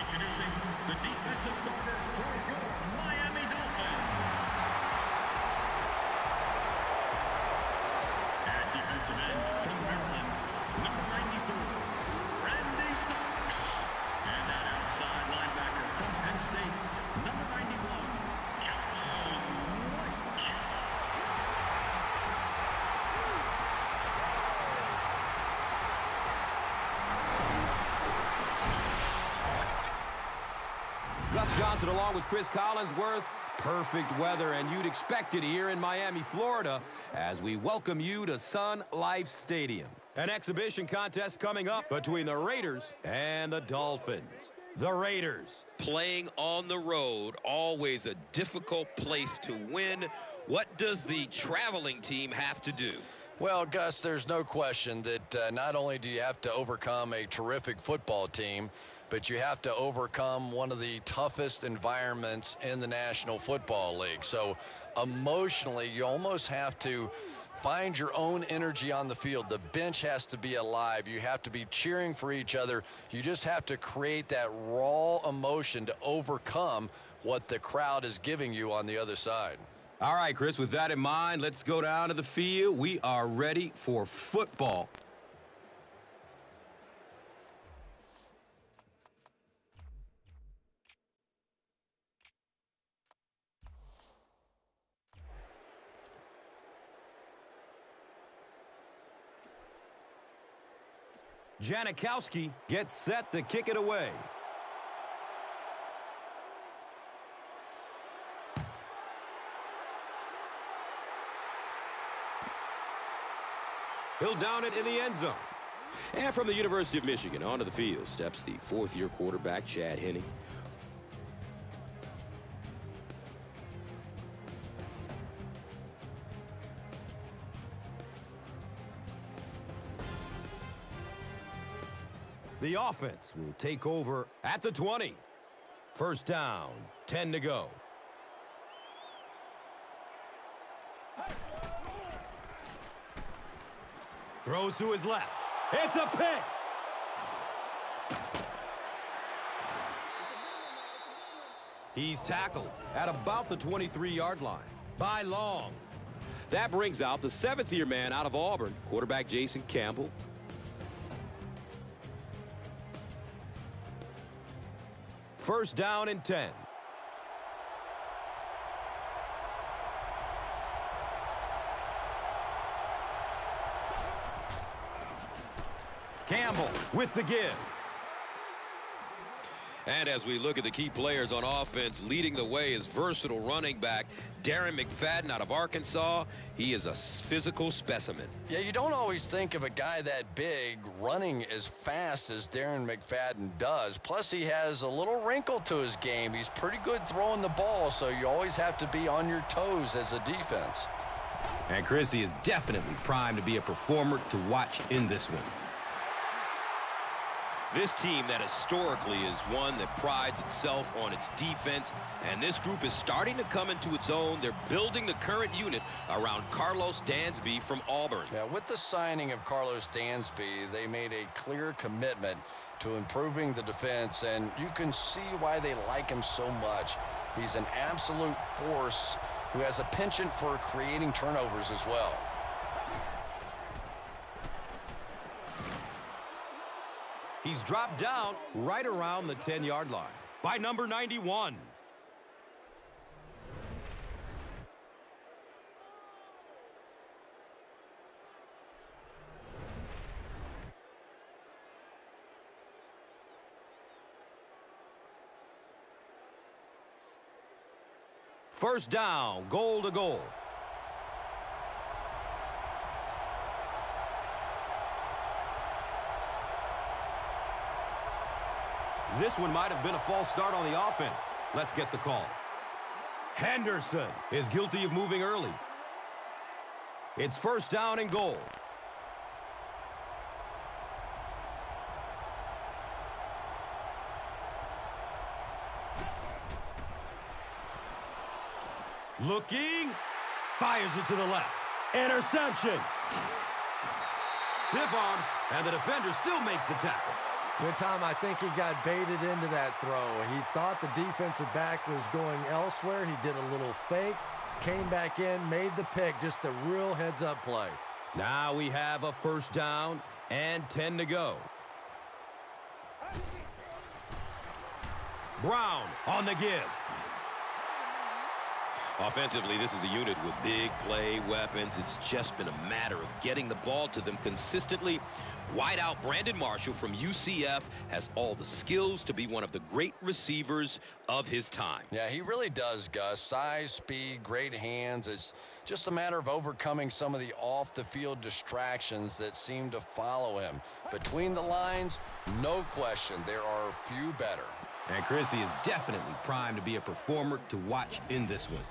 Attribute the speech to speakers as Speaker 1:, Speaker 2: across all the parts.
Speaker 1: Introducing the defensive starters for your Miami Dolphins. At defensive end from Maryland, number 94, Randy Starks. And that outside linebacker from Penn State, number 91, Calvin White.
Speaker 2: Gus Johnson along with Chris Collinsworth. Perfect weather, and you'd expect it here in Miami, Florida, as we welcome you to Sun Life Stadium. An exhibition contest coming up between the Raiders and the Dolphins. The Raiders.
Speaker 3: Playing on the road, always a difficult place to win. What does the traveling team have to do?
Speaker 4: Well, Gus, there's no question that not only do you have to overcome a terrific football team, but you have to overcome one of the toughest environments in the National Football League. So emotionally, you almost have to find your own energy on the field. The bench has to be alive. You have to be cheering for each other. You just have to create that raw emotion to overcome what the crowd is giving you on the other side.
Speaker 2: All right, Chris, with that in mind, let's go down to the field. We are ready for football. Janikowski gets set to kick it away. He'll down it in the end zone.
Speaker 5: And from the University of Michigan, onto the field steps the fourth-year quarterback, Chad Henne.
Speaker 2: The offense will take over at the 20. First down, 10 to go. Throws to his left. It's a pick. He's tackled at about the 23-yard line by Long.
Speaker 5: That brings out the seventh-year man out of Auburn, quarterback Jason Campbell.
Speaker 2: First down and 10. Campbell with the give.
Speaker 3: And as we look at the key players on offense, leading the way is versatile running back Darren McFadden out of Arkansas. He is a physical specimen.
Speaker 4: Yeah, you don't always think of a guy that big running as fast as Darren McFadden does. Plus, he has a little wrinkle to his game. He's pretty good throwing the ball, so you always have to be on your toes as a defense.
Speaker 2: And Chrissy is definitely primed to be a performer to watch in this one.
Speaker 3: This team that historically is one that prides itself on its defense, and this group is starting to come into its own. They're building the current unit around Carlos Dansby from Auburn.
Speaker 4: Yeah, with the signing of Carlos Dansby, they made a clear commitment to improving the defense, and you can see why they like him so much. He's an absolute force who has a penchant for creating turnovers as well.
Speaker 2: He's dropped down right around the 10-yard line by number 91. First down, goal to goal. This one might have been a false start on the offense. Let's get the call. Henderson is guilty of moving early. It's first down and goal. Looking, fires it to the left. Interception. Stiff arms, and the defender still makes the tackle.
Speaker 4: Good time. I think he got baited into that throw. He thought the defensive back was going elsewhere. He did a little fake, came back in, made the pick. Just a real heads-up play.
Speaker 2: Now we have a first down and 10 to go. Brown on the give.
Speaker 3: Offensively, this is a unit with big play weapons. It's just been a matter of getting the ball to them consistently. Wideout Brandon Marshall from UCF has all the skills to be one of the great receivers of his time.
Speaker 4: Yeah, he really does, Gus. Size, speed, great hands. It's just a matter of overcoming some of the off-the-field distractions that seem to follow him. Between the lines, no question, there are a few better.
Speaker 2: And Chrissy is definitely primed to be a performer to watch in this one.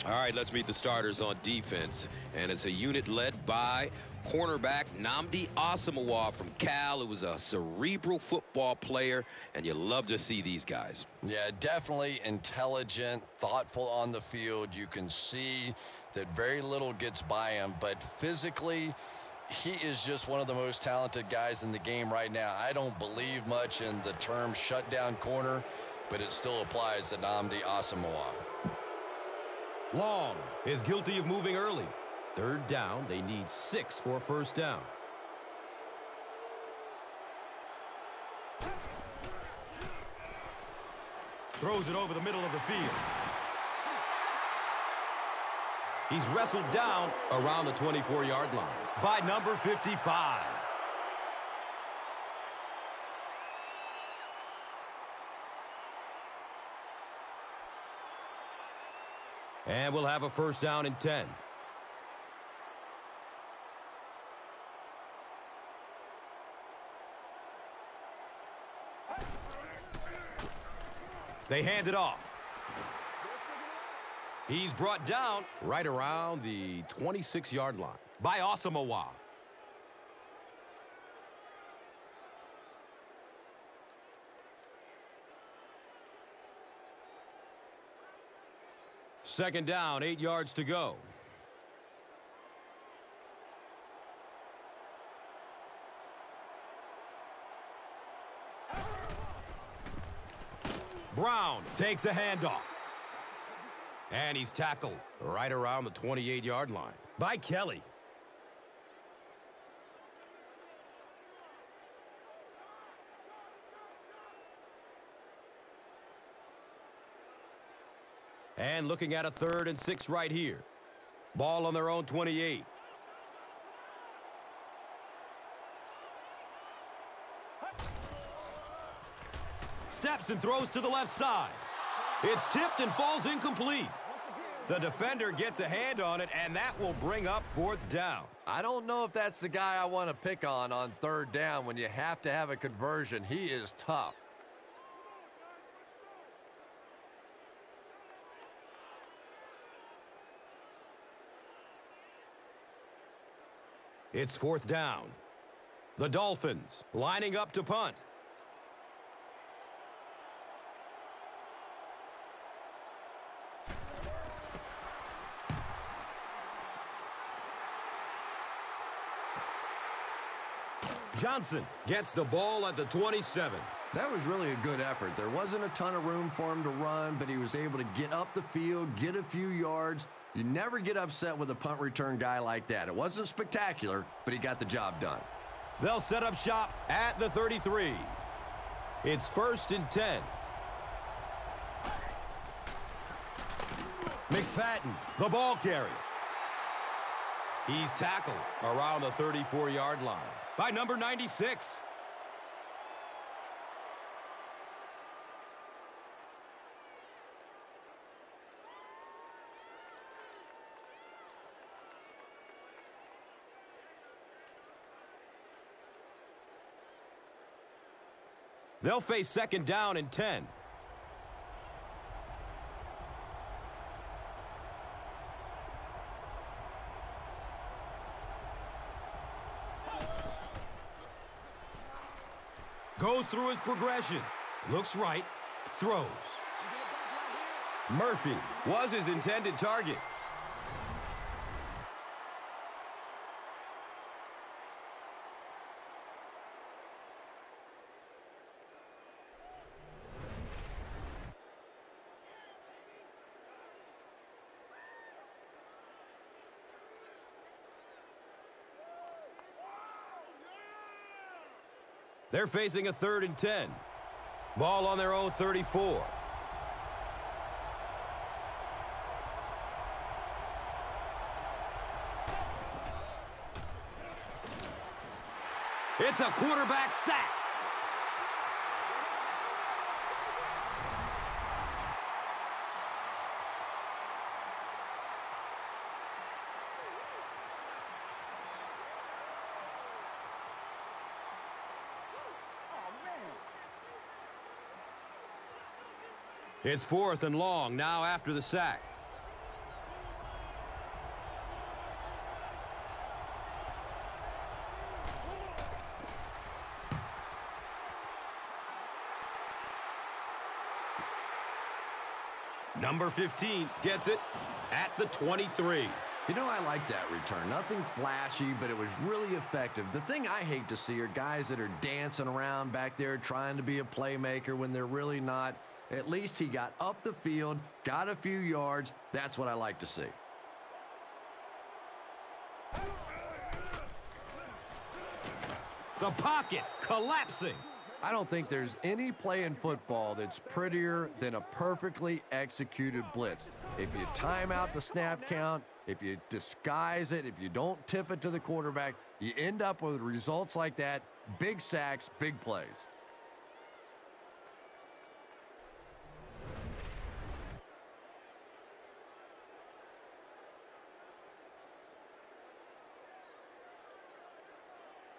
Speaker 3: All right, let's meet the starters on defense. And it's a unit led by cornerback Nnamdi Asomugha from Cal, who was a cerebral football player, and you love to see these guys.
Speaker 4: Yeah, definitely intelligent, thoughtful on the field. You can see that very little gets by him, but physically, he is just one of the most talented guys in the game right now. I don't believe much in the term shutdown corner, but it still applies to Nnamdi Asomugha.
Speaker 2: Long is guilty of moving early. Third down, they need 6 for a first down. Throws it over the middle of the field. He's wrestled down around the 24-yard line by number 55. And we'll have a first down and 10. They hand it off. He's brought down right around the 26-yard line by Asomugha. Second down, 8 yards to go. Brown takes a handoff. And he's tackled right around the 28-yard line by Kelly. And looking at a 3rd and 6 right here. Ball on their own 28. Steps and throws to the left side. It's tipped and falls incomplete. The defender gets a hand on it, and that will bring up 4th down.
Speaker 4: I don't know if that's the guy I want to pick on 3rd down when you have to have a conversion. He is tough.
Speaker 2: It's 4th down. The Dolphins lining up to punt. Johnson gets the ball at the 27.
Speaker 4: That was really a good effort. There wasn't a ton of room for him to run, but he was able to get up the field, get a few yards. You never get upset with a punt return guy like that. It wasn't spectacular, but he got the job done.
Speaker 2: They'll set up shop at the 33. It's 1st and 10. McFadden, the ball carrier. He's tackled around the 34-yard line by number 96. They'll face 2nd down and 10. Goes through his progression. Looks right. Throws. Murphy was his intended target. They're facing a 3rd and 10. Ball on their own 34. It's a quarterback sack. It's 4th and long now after the sack. Number 15 gets it at the 23.
Speaker 4: You know, I like that return. Nothing flashy, but it was really effective. The thing I hate to see are guys that are dancing around back there trying to be a playmaker when they're really not. At least he got up the field, got a few yards. That's what I like to see.
Speaker 2: The pocket collapsing.
Speaker 4: I don't think there's any play in football that's prettier than a perfectly executed blitz. If you time out the snap count, if you disguise it, if you don't tip it to the quarterback, you end up with results like that. Big sacks, big plays.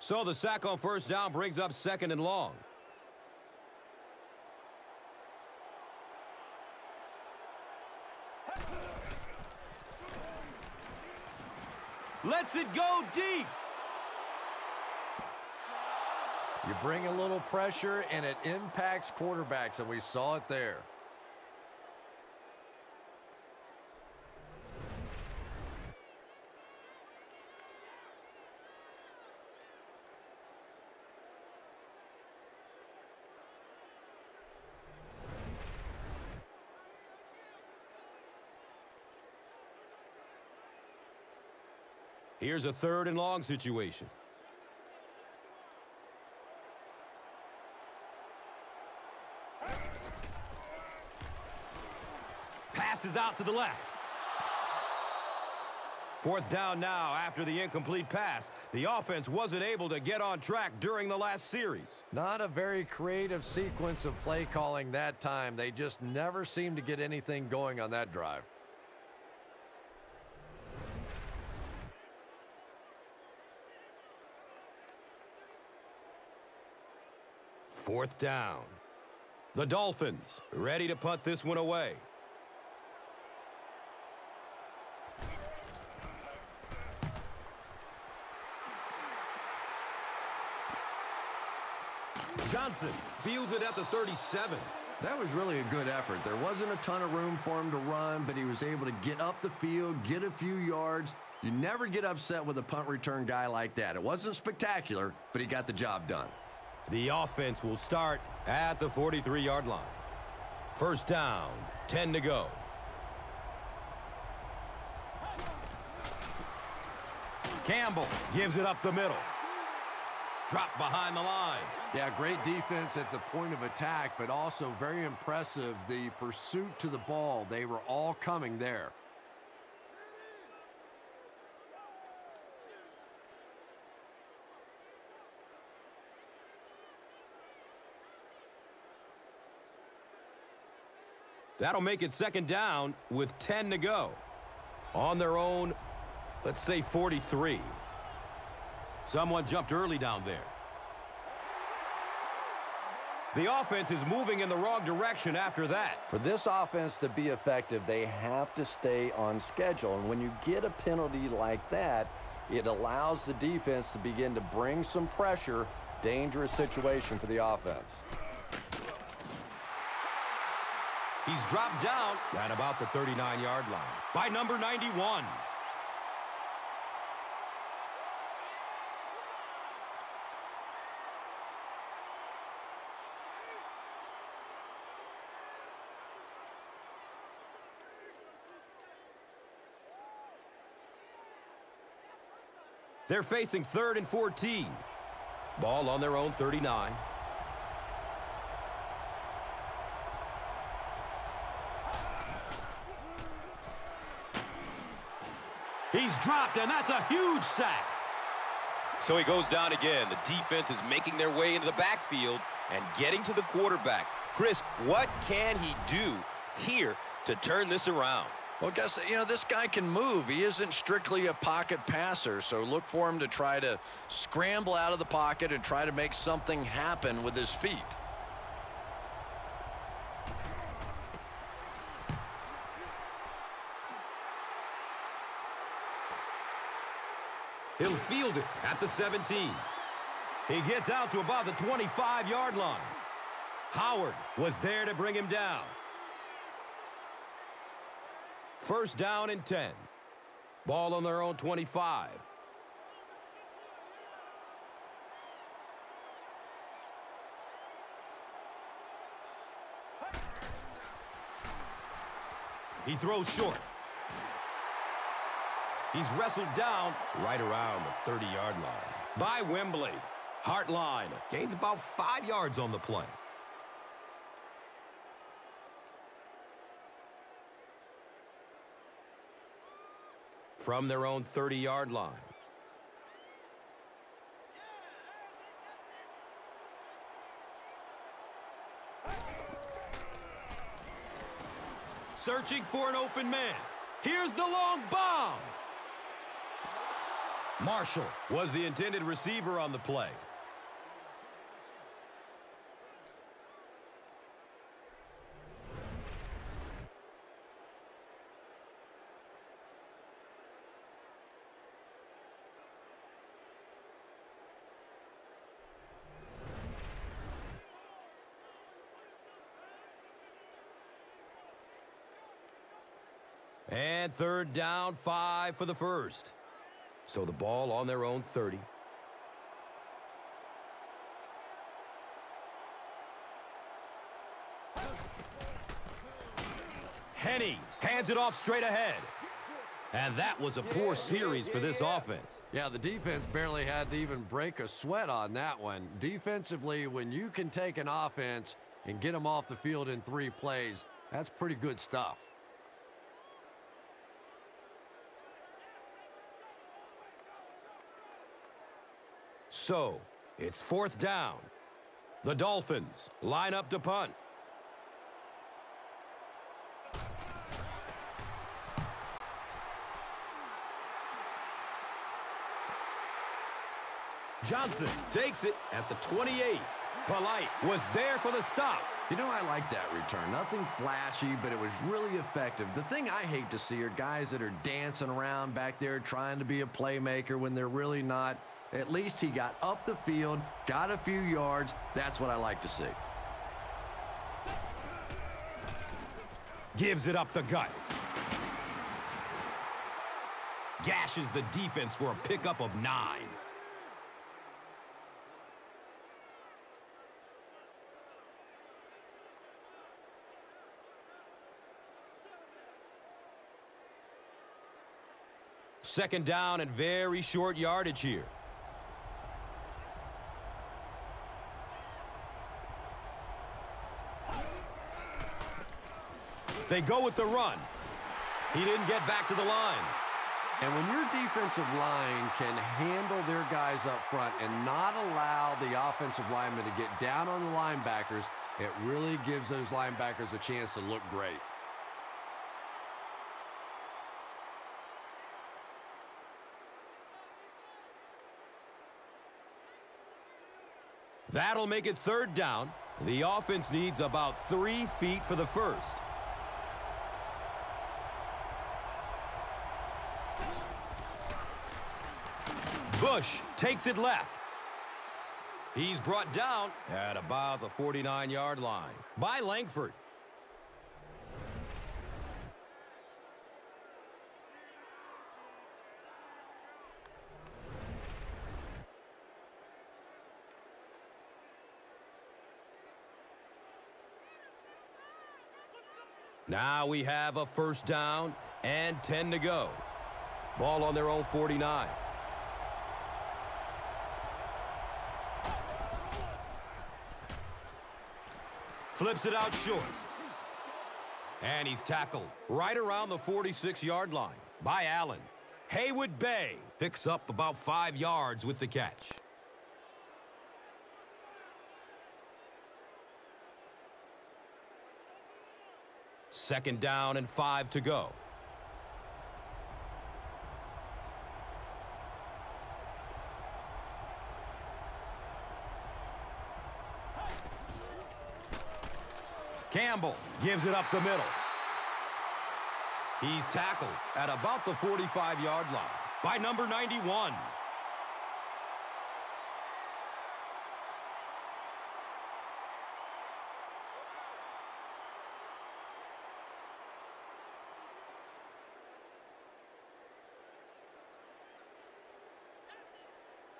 Speaker 2: So the sack on 1st down brings up 2nd and long. Lets it go deep.
Speaker 4: You bring a little pressure, and it impacts quarterbacks, and we saw it there.
Speaker 2: Here's a 3rd and long situation. Passes out to the left. 4th down now after the incomplete pass. The offense wasn't able to get on track during the last series.
Speaker 4: Not a very creative sequence of play calling that time. They just never seemed to get anything going on that drive.
Speaker 2: Fourth down. The Dolphins ready to punt this one away. Johnson fields it at the 37.
Speaker 4: That was really a good effort. There wasn't a ton of room for him to run, but he was able to get up the field, get a few yards. You never get upset with a punt return guy like that. It wasn't spectacular, but he got the job done.
Speaker 2: The offense will start at the 43-yard line. First down, 10 to go. Campbell gives it up the middle. Drop behind the line.
Speaker 4: Yeah, great defense at the point of attack, but also very impressive, the pursuit to the ball. They were all coming there.
Speaker 2: That'll make it second down with 10 to go. On their own, let's say 43. Someone jumped early down there. The offense is moving in the wrong direction after that.
Speaker 4: For this offense to be effective, they have to stay on schedule. And when you get a penalty like that, it allows the defense to begin to bring some pressure. Dangerous situation for the offense.
Speaker 2: He's dropped down at about the 39-yard line by number 91. They're facing 3rd and 14. Ball on their own 39. He's dropped, and that's a huge sack.
Speaker 3: So he goes down again. The defense is making their way into the backfield and getting to the quarterback. Chris, what can he do here to turn this around?
Speaker 4: Well, guess, this guy can move. He isn't strictly a pocket passer, so look for him to try to scramble out of the pocket and try to make something happen with his feet.
Speaker 2: He'll field it at the 17. He gets out to about the 25-yard line. Howard was there to bring him down. First down and 10. Ball on their own 25. He throws short. He's wrestled down right around the 30-yard line. By Wembley. Hart line. Gains about 5 yards on the play. From their own 30-yard line. Searching for an open man. Here's the long bomb. Marshall was the intended receiver on the play. And third down, 5 for the first. So the ball on their own 30. Henne hands it off straight ahead. And that was a poor series for this offense.
Speaker 4: Yeah, the defense barely had to even break a sweat on that one. Defensively, when you can take an offense and get them off the field in 3 plays, that's pretty good stuff.
Speaker 2: So, it's fourth down. The Dolphins line up to punt. Johnson takes it at the 28. Polite was there for the stop.
Speaker 4: I like that return. Nothing flashy, but it was really effective. The thing I hate to see are guys that are dancing around back there trying to be a playmaker when they're really not. At least he got up the field, got a few yards. That's what I like to see.
Speaker 2: Gives it up the gut. Gashes the defense for a pickup of 9. Second down and very short yardage here. They go with the run. He didn't get back to the line.
Speaker 4: And when your defensive line can handle their guys up front and not allow the offensive linemen to get down on the linebackers, it really gives those linebackers a chance to look great.
Speaker 2: That'll make it third down. The offense needs about 3 feet for the first. Bush takes it left. He's brought down at about the 49-yard line by Langford. Now we have a first down and 10 to go. Ball on their own 49. Flips it out short. And he's tackled right around the 46-yard line by Allen. Haywood Bay picks up about 5 yards with the catch. Second down and 5 to go. Campbell gives it up the middle. He's tackled at about the 45-yard line by number 91.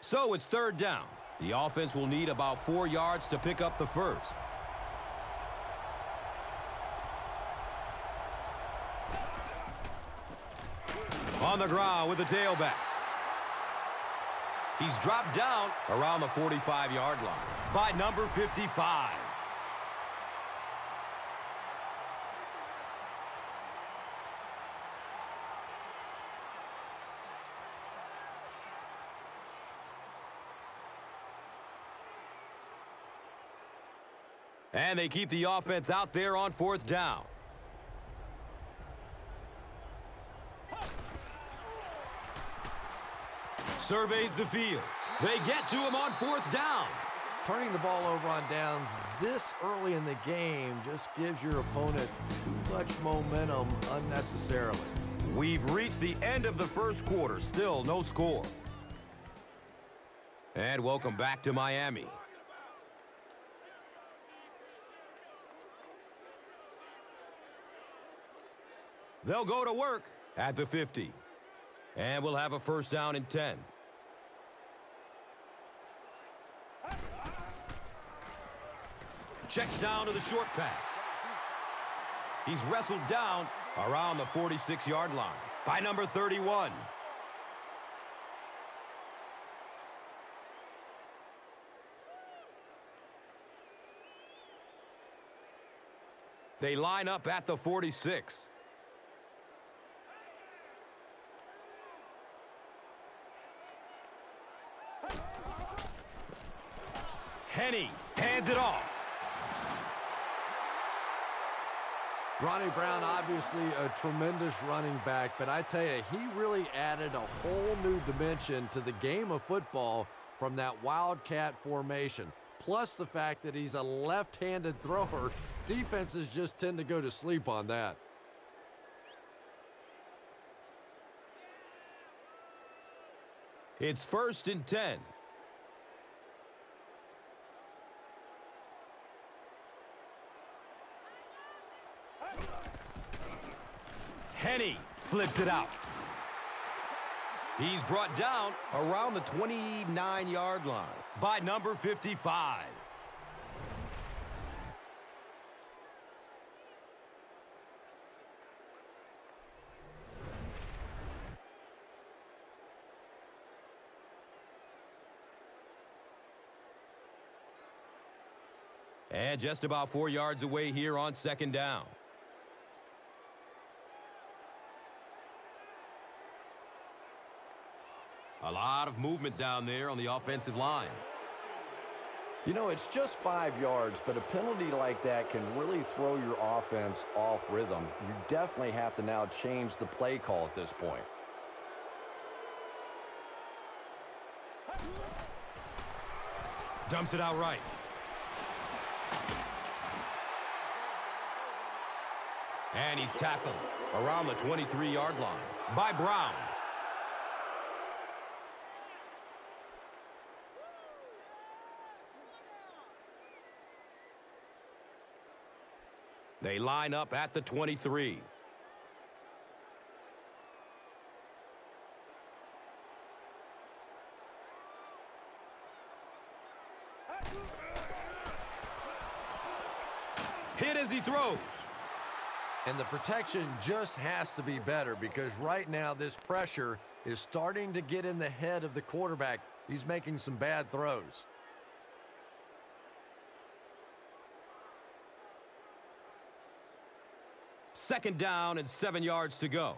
Speaker 2: So it's third down. The offense will need about 4 yards to pick up the first. On the ground with the tailback. He's dropped down around the 45-yard line by number 55. And they keep the offense out there on fourth down. Surveys the field. They get to him on fourth down.
Speaker 4: Turning the ball over on downs this early in the game just gives your opponent too much momentum unnecessarily.
Speaker 2: We've reached the end of the first quarter. Still no score. And welcome back to Miami. They'll go to work at the 50. And we'll have a first down and 10. Checks down to the short pass. He's wrestled down around the 46-yard line by number 31. They line up at the 46. Henny hands it off.
Speaker 4: Ronnie Brown, obviously a tremendous running back, but I tell you, he really added a whole new dimension to the game of football from that wildcat formation. Plus the fact that he's a left-handed thrower. Defenses just tend to go to sleep on that.
Speaker 2: It's first and 10. Henny flips it out. He's brought down around the 29-yard line by number 55. And just about 4 yards away here on second down. A lot of movement down there on the offensive line.
Speaker 4: You know, it's just 5 yards, but a penalty like that can really throw your offense off rhythm. You definitely have to now change the play call at this point.
Speaker 2: Dumps it out right. And he's tackled around the 23-yard line by Brown. They line up at the 23. Hit as he throws.
Speaker 4: And the protection just has to be better because right now this pressure is starting to get in the head of the quarterback. He's making some bad throws.
Speaker 2: 2nd down and 7 yards to go.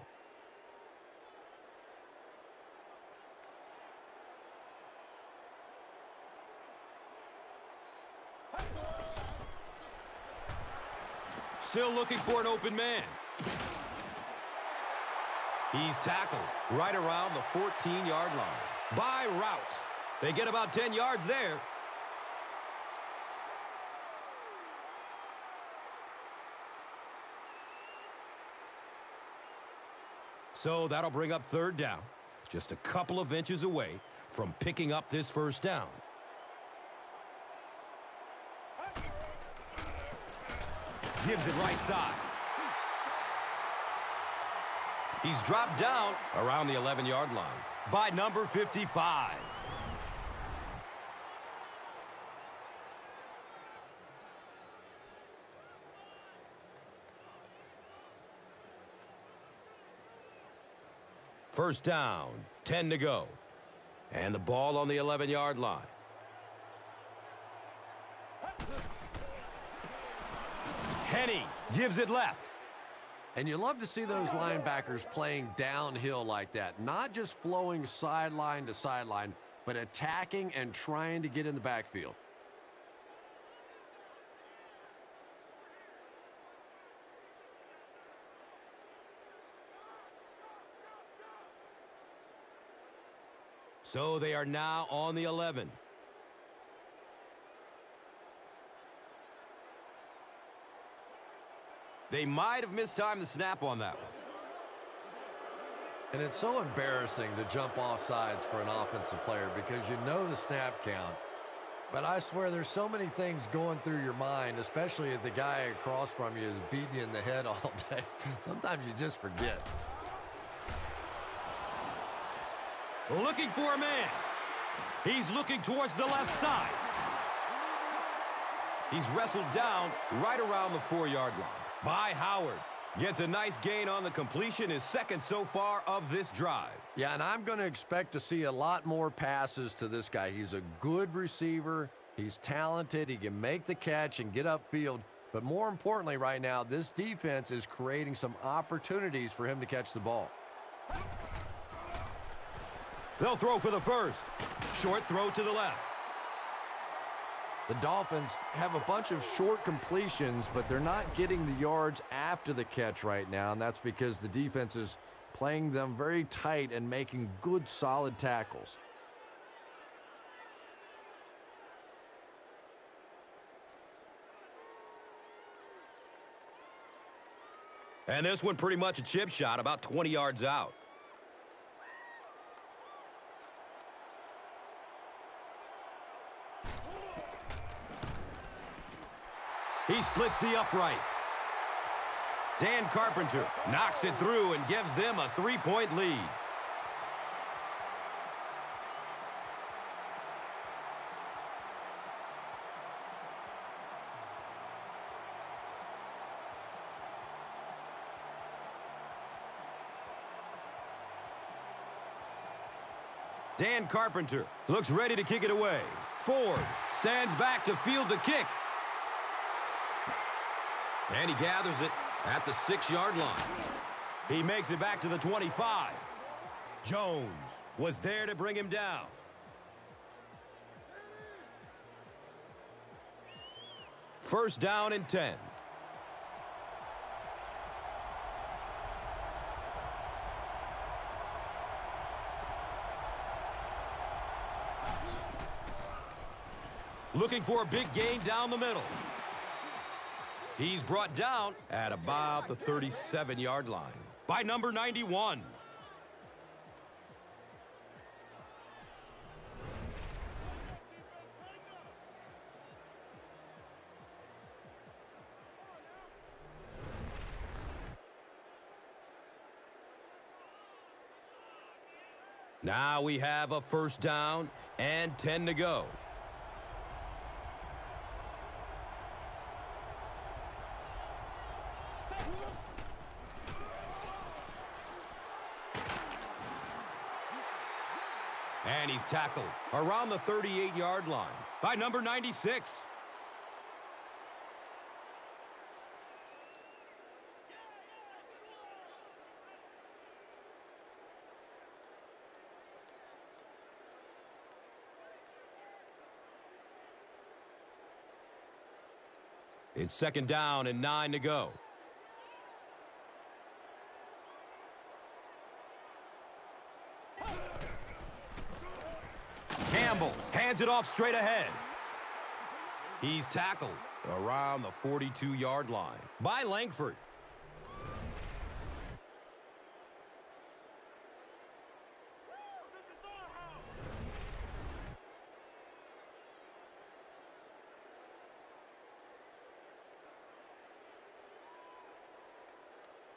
Speaker 2: Still looking for an open man. He's tackled right around the 14-yard line. By route. They get about 10 yards there. So that'll bring up 3rd down. Just a couple of inches away from picking up this 1st down. Gives it right side. He's dropped down around the 11-yard line by number 55. First down, 10 to go. And the ball on the 11-yard line. Henny gives it left.
Speaker 6: And you love to see those linebackers playing downhill like that. Not just flowing sideline to sideline, but attacking and trying to get in the backfield.
Speaker 2: So they are now on the 11. They might have mistimed the snap on that one.
Speaker 6: And it's so embarrassing to jump off sides for an offensive player because you know the snap count. But I swear there's so many things going through your mind, especially if the guy across from you is beating you in the head all day. Sometimes you just forget.
Speaker 2: Looking for a man. He's looking towards the left side. He's wrestled down right around the 4-yard line by Howard. Gets a nice gain on the completion, his 2nd so far of this drive.
Speaker 6: Yeah, and I'm going to expect to see a lot more passes to this guy. He's a good receiver. He's talented. He can make the catch and get upfield. But more importantly right now, this defense is creating some opportunities for him to catch the ball.
Speaker 2: They'll throw for the 1st. Short throw to the left.
Speaker 6: The Dolphins have a bunch of short completions, but they're not getting the yards after the catch right now, and that's because the defense is playing them very tight and making good, solid tackles.
Speaker 2: And this one pretty much a chip shot, about 20 yards out. He splits the uprights. Dan Carpenter knocks it through and gives them a 3-point lead. Dan Carpenter looks ready to kick it away. Ford stands back to field the kick. And he gathers it at the 6-yard line. He makes it back to the 25. Jones was there to bring him down. First down and 10. Looking for a big gain down the middle. He's brought down at about the 37-yard line by number 91. Now we have a first down and 10 to go. And he's tackled around the 38-yard line by number 96. It's 2nd down and 9 to go. Campbell hands it off straight ahead. He's tackled around the 42-yard line by Langford.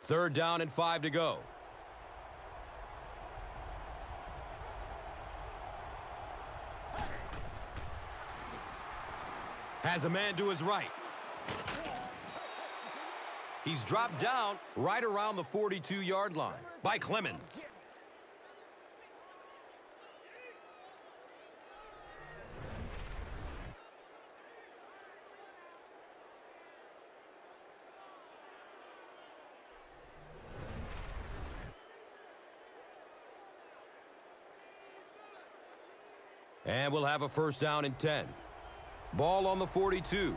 Speaker 2: Third down and 5 to go. Has a man to his right. He's dropped down right around the 42-yard line by Clemens. And we'll have a 1st down and 10. Ball on the 42.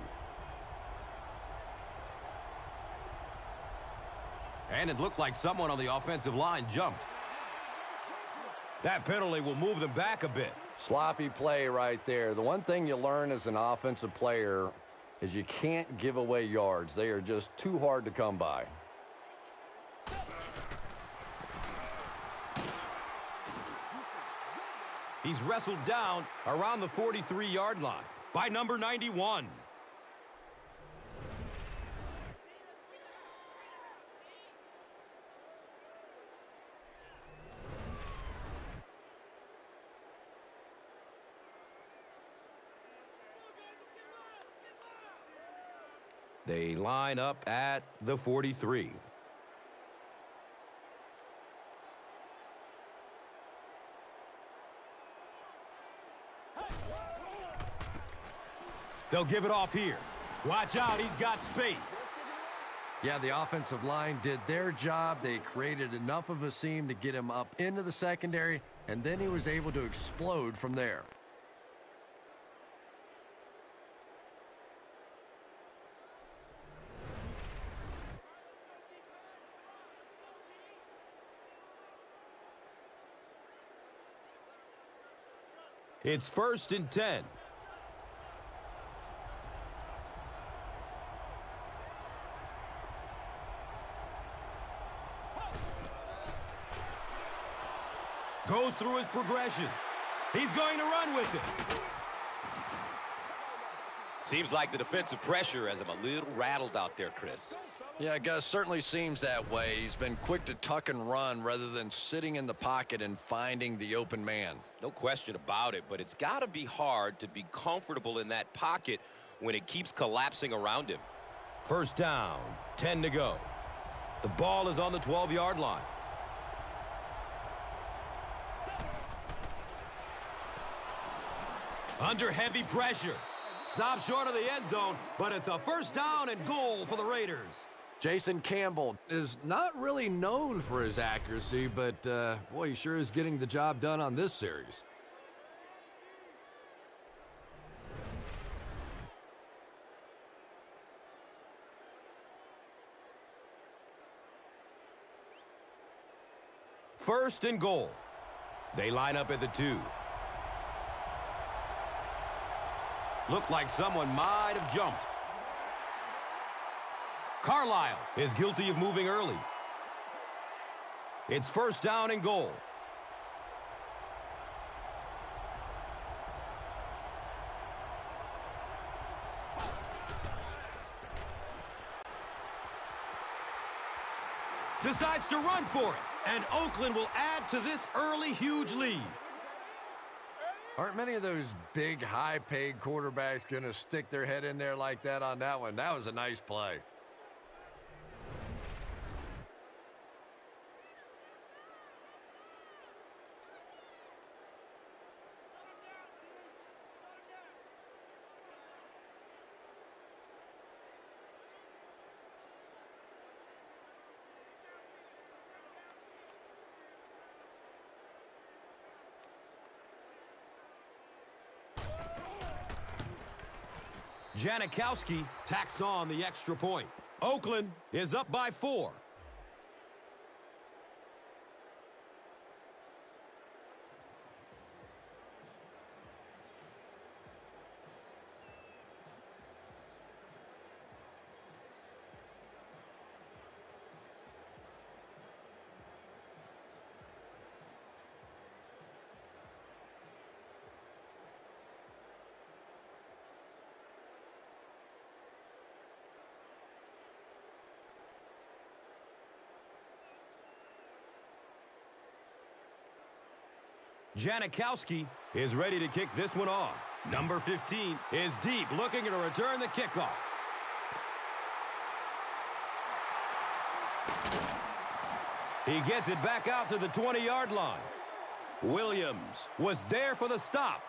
Speaker 2: And it looked like someone on the offensive line jumped. That penalty will move them back a bit.
Speaker 6: Sloppy play right there. The one thing you learn as an offensive player is you can't give away yards. They are just too hard to come by.
Speaker 2: He's wrestled down around the 43-yard line by number 91. They line up at the 43. They'll give it off here. Watch out, he's got space.
Speaker 6: Yeah, the offensive line did their job. They created enough of a seam to get him up into the secondary, and then he was able to explode from there.
Speaker 2: It's 1st and 10. Goes through his progression. He's going to run with it.
Speaker 3: Seems like the defensive pressure has him a little rattled out there, Chris.
Speaker 4: Yeah, Gus, certainly seems that way. He's been quick to tuck and run rather than sitting in the pocket and finding the open man.
Speaker 3: No question about it, but it's got to be hard to be comfortable in that pocket when it keeps collapsing around him.
Speaker 2: 1st down, 10 to go. The ball is on the 12-yard line. Under heavy pressure. Stop short of the end zone, but it's a 1st down and goal for the Raiders.
Speaker 6: Jason Campbell is not really known for his accuracy, but boy, he sure is getting the job done on this series.
Speaker 2: First and goal. They line up at the 2. Looked like someone might have jumped. Carlisle is guilty of moving early. It's 1st down and goal. Decides to run for it, and Oakland will add to this early huge lead.
Speaker 6: Aren't many of those big, high-paid quarterbacks going to stick their head in there like that on that one? That was a nice play.
Speaker 2: Janikowski tacks on the extra point. Oakland is up by 4. Janikowski is ready to kick this one off. Number 15 is deep, looking to return the kickoff. He gets it back out to the 20-yard line. Williams was there for the stop.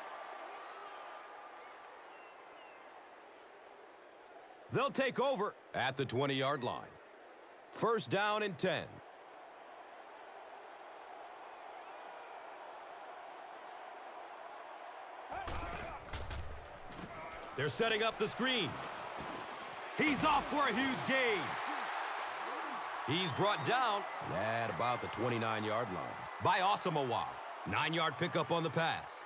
Speaker 2: They'll take over at the 20-yard line. First down and 10. They're setting up the screen. He's off for a huge gain. He's brought down at about the 29-yard line by Asamoah. 9-yard pickup on the pass.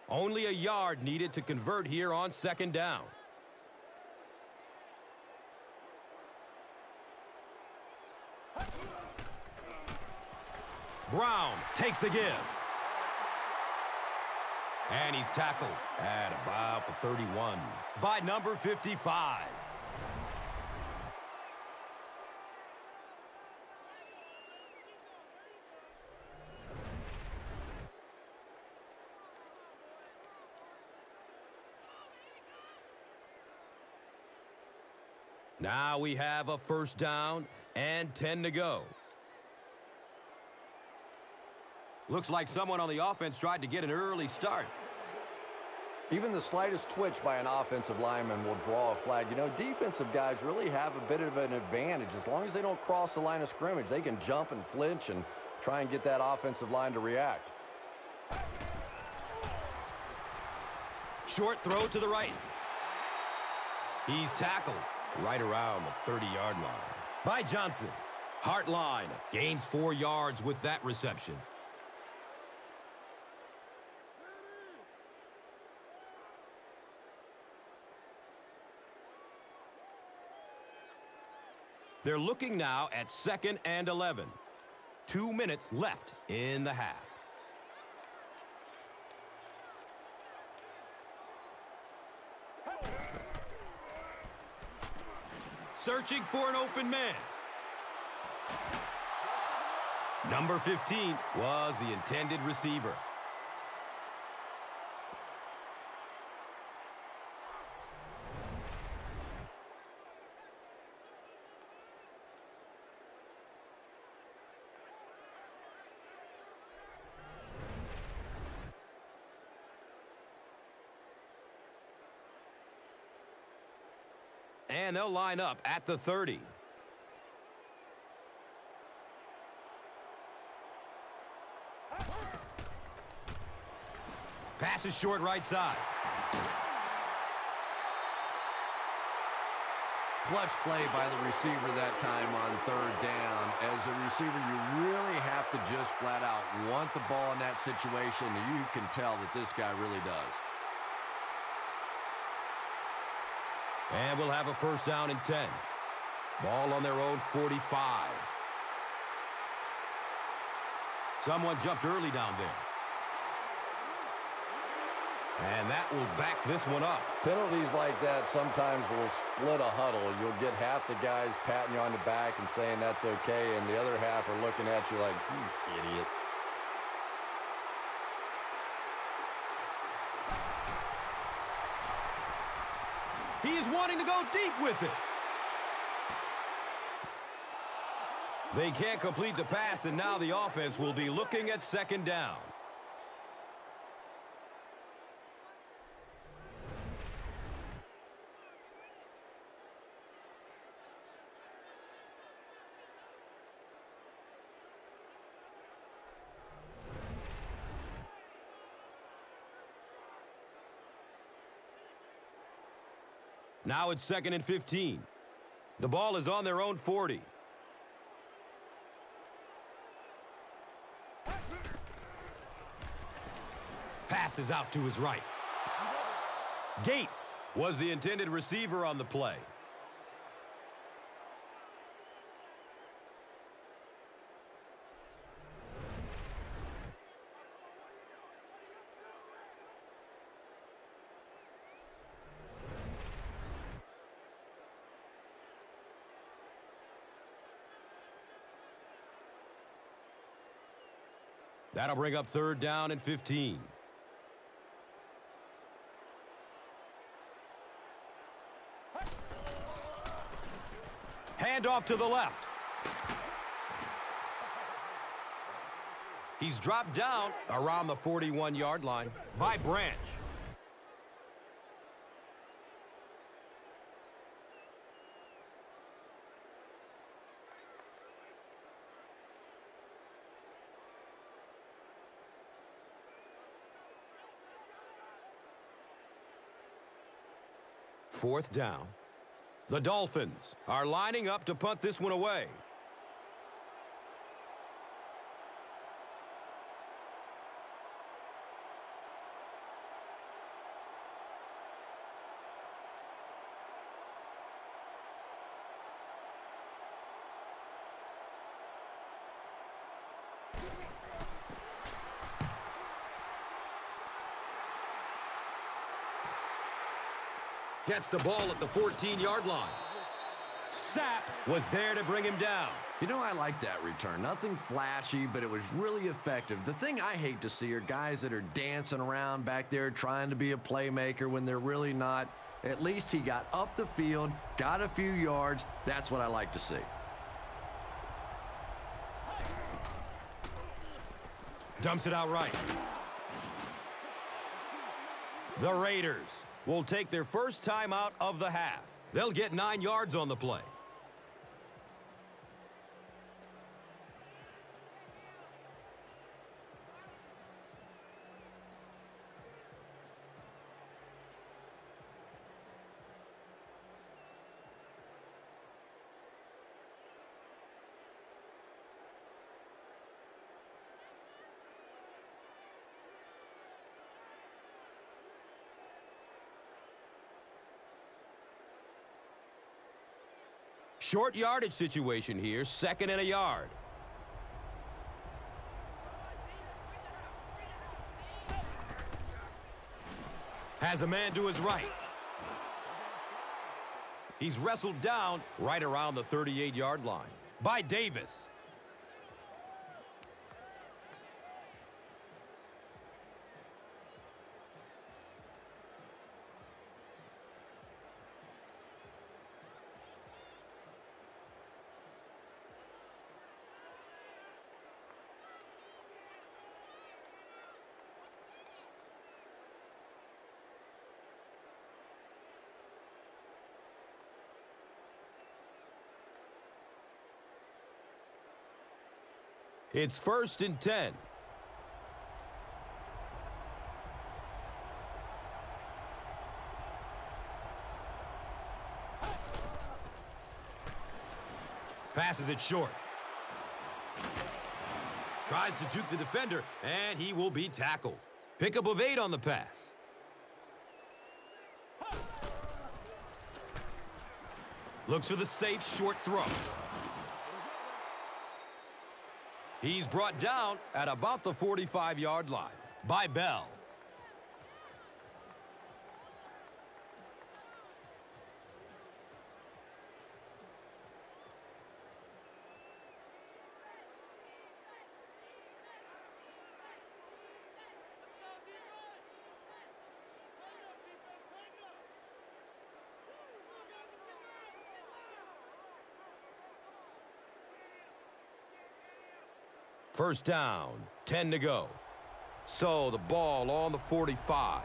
Speaker 2: Only a yard needed to convert here on second down. Brown takes the give. And he's tackled at about the 31 by number 55. Now we have a first down and 10 to go. Looks like someone on the offense tried to get an early start.
Speaker 6: Even the slightest twitch by an offensive lineman will draw a flag. You know, defensive guys really have a bit of an advantage. As long as they don't cross the line of scrimmage, they can jump and flinch and try and get that offensive line to react.
Speaker 2: Short throw to the right. He's tackled right around the 30-yard line by Johnson. Hartline gains 4 yards with that reception. They're looking now at 2nd and 11. 2 minutes left in the half. Searching for an open man. Number 15 was the intended receiver. And they'll line up at the 30. Pass is short right side.
Speaker 6: Clutch play by the receiver that time on 3rd down. As a receiver, you really have to just flat out want the ball in that situation. You can tell that this guy really does.
Speaker 2: And we'll have a first down and 10. Ball on their own 45. Someone jumped early down there. And that will back this one up.
Speaker 6: Penalties like that sometimes will split a huddle. You'll get half the guys patting you on the back and saying that's okay, and the other half are looking at you like, you idiot.
Speaker 2: He is wanting to go deep with it. They can't complete the pass, and now the offense will be looking at 2nd down. Now it's 2nd and 15. The ball is on their own 40. Passes out to his right. Gates was the intended receiver on the play. That'll bring up 3rd down and 15. Hand off to the left. He's dropped down around the 41-yard line by Branch. Fourth down. The Dolphins are lining up to punt this one away. Gets the ball at the 14-yard line. Sapp was there to bring him down.
Speaker 6: You know, I like that return. Nothing flashy, but it was really effective. The thing I hate to see are guys that are dancing around back there trying to be a playmaker when they're really not. At least he got up the field, got a few yards. That's what I like to see.
Speaker 2: Dumps it out right. The Raiders will take their first time out of the half. They'll get 9 yards on the play. Short yardage situation here, 2nd and a yard. Has a man to his right. He's wrestled down right around the 38-yard line by Davis. It's 1st and 10. Passes it short. Tries to juke the defender, and he will be tackled. Pickup of 8 on the pass. Looks for the safe short throw. He's brought down at about the 45-yard line by Bell. First down, 10 to go. So the ball on the 45.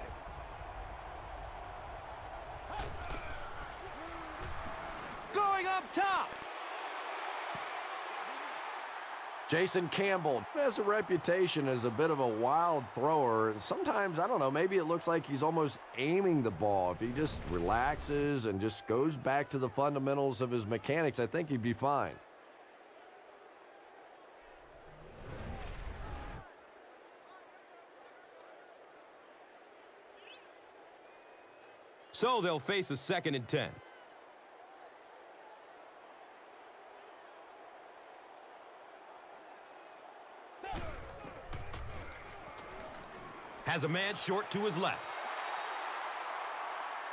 Speaker 2: Going up top.
Speaker 6: Jason Campbell has a reputation as a bit of a wild thrower. And sometimes, I don't know, maybe it looks like he's almost aiming the ball. If he just relaxes and just goes back to the fundamentals of his mechanics, I think he'd be fine.
Speaker 2: So they'll face a 2nd and 10. Has a man short to his left.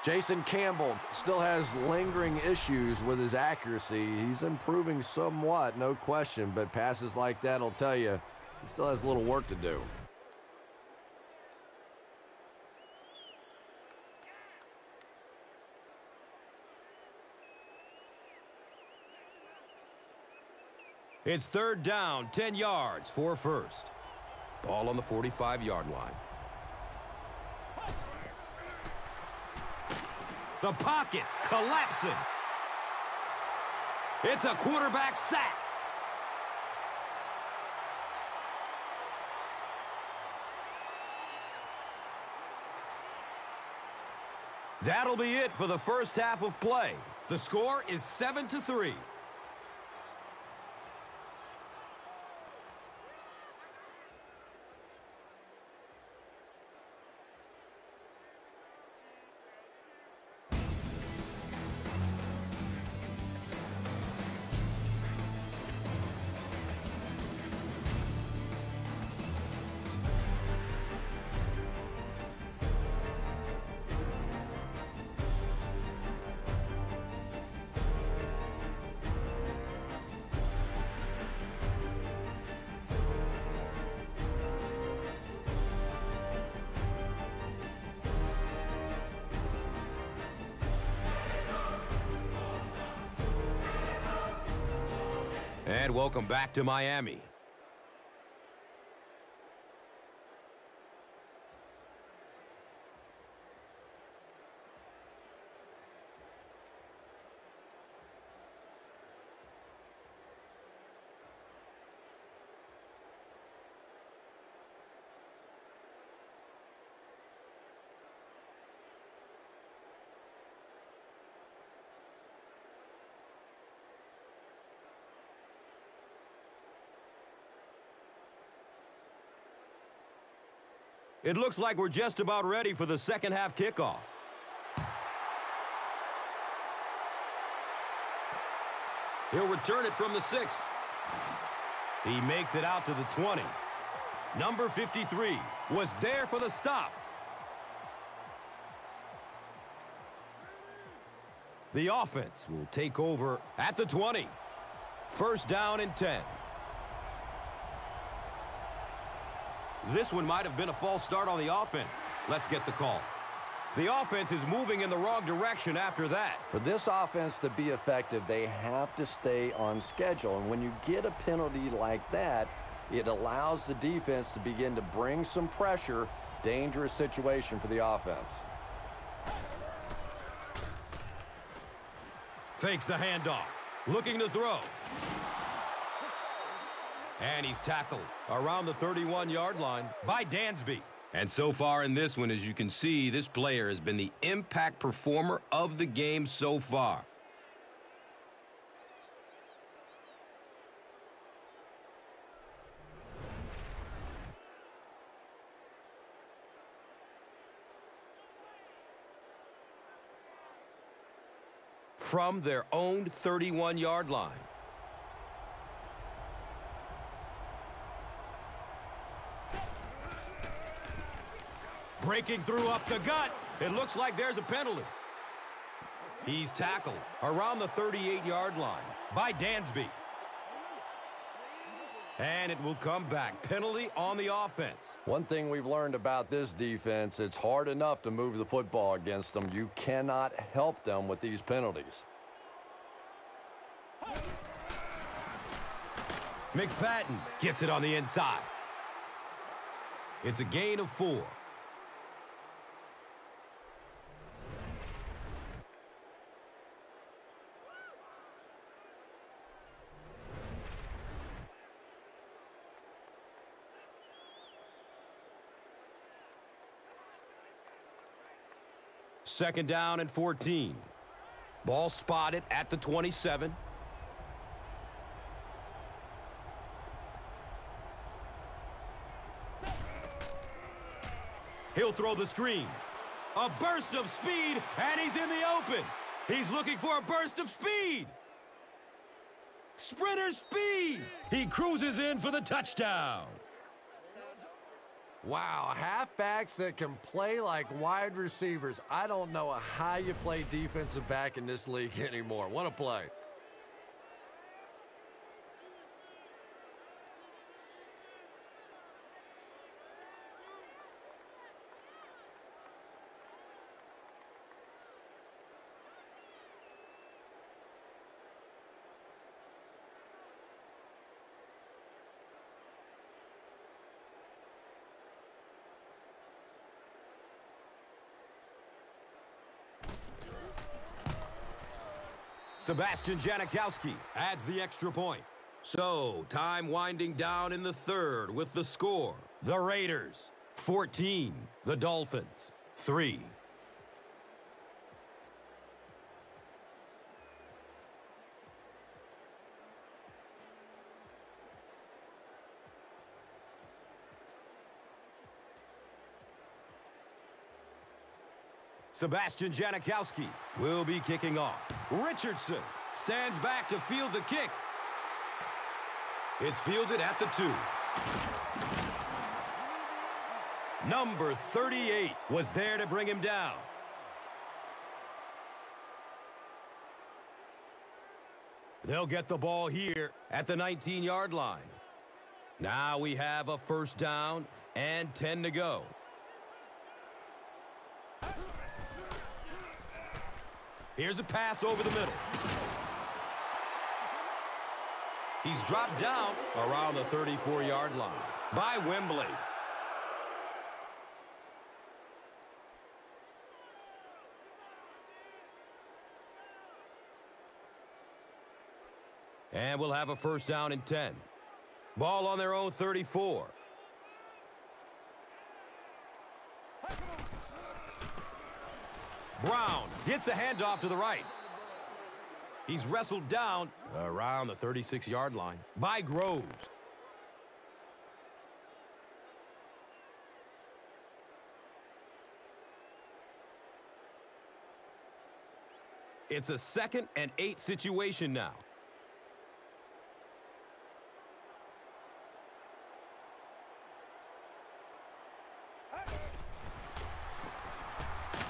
Speaker 6: Jason Campbell still has lingering issues with his accuracy. He's improving somewhat, no question, but passes like that will tell you he still has a little work to do.
Speaker 2: It's 3rd down, 10 yards for first. Ball on the 45-yard line. The pocket collapsing. It's a quarterback sack. That'll be it for the first half of play. The score is 7-3. And welcome back to Miami. It looks like we're just about ready for the second half kickoff. He'll return it from the 6. He makes it out to the 20. Number 53 was there for the stop. The offense will take over at the 20. 1st down and 10. This one might have been a false start on the offense. Let's get the call. The offense is moving in the wrong direction after that.
Speaker 6: For this offense to be effective, they have to stay on schedule. And when you get a penalty like that, it allows the defense to begin to bring some pressure. Dangerous situation for the offense.
Speaker 2: Fakes the handoff. Looking to throw. And he's tackled around the 31-yard line by Dansby. And so far in this one, as you can see, this player has been the impact performer of the game so far. From their own 31-yard line. Breaking through up the gut. It looks like there's a penalty. He's tackled around the 38-yard line by Dansby. And it will come back. Penalty on the offense.
Speaker 6: One thing we've learned about this defense, it's hard enough to move the football against them. You cannot help them with these penalties.
Speaker 2: McFadden gets it on the inside. It's a gain of 4. Second down and 14. Ball spotted at the 27. He'll throw the screen. A burst of speed, and he's in the open. He's looking for a burst of speed. Sprinter speed. He cruises in for the touchdown.
Speaker 6: Wow, halfbacks that can play like wide receivers. I don't know how you play defensive back in this league anymore. What a play.
Speaker 2: Sebastian Janikowski adds the extra point. So, time winding down in the third with the score. The Raiders, 14. The Dolphins, 3. Sebastian Janikowski will be kicking off. Richardson stands back to field the kick. It's fielded at the 2. Number 38 was there to bring him down. They'll get the ball here at the 19-yard line. Now we have a first down and 10 to go. Here's a pass over the middle. He's dropped down around the 34-yard line by Wembley. And we'll have a first down and 10. Ball on their own 34. Brown gets a handoff to the right. He's wrestled down around the 36-yard line by Groves. It's a 2nd and 8 situation now.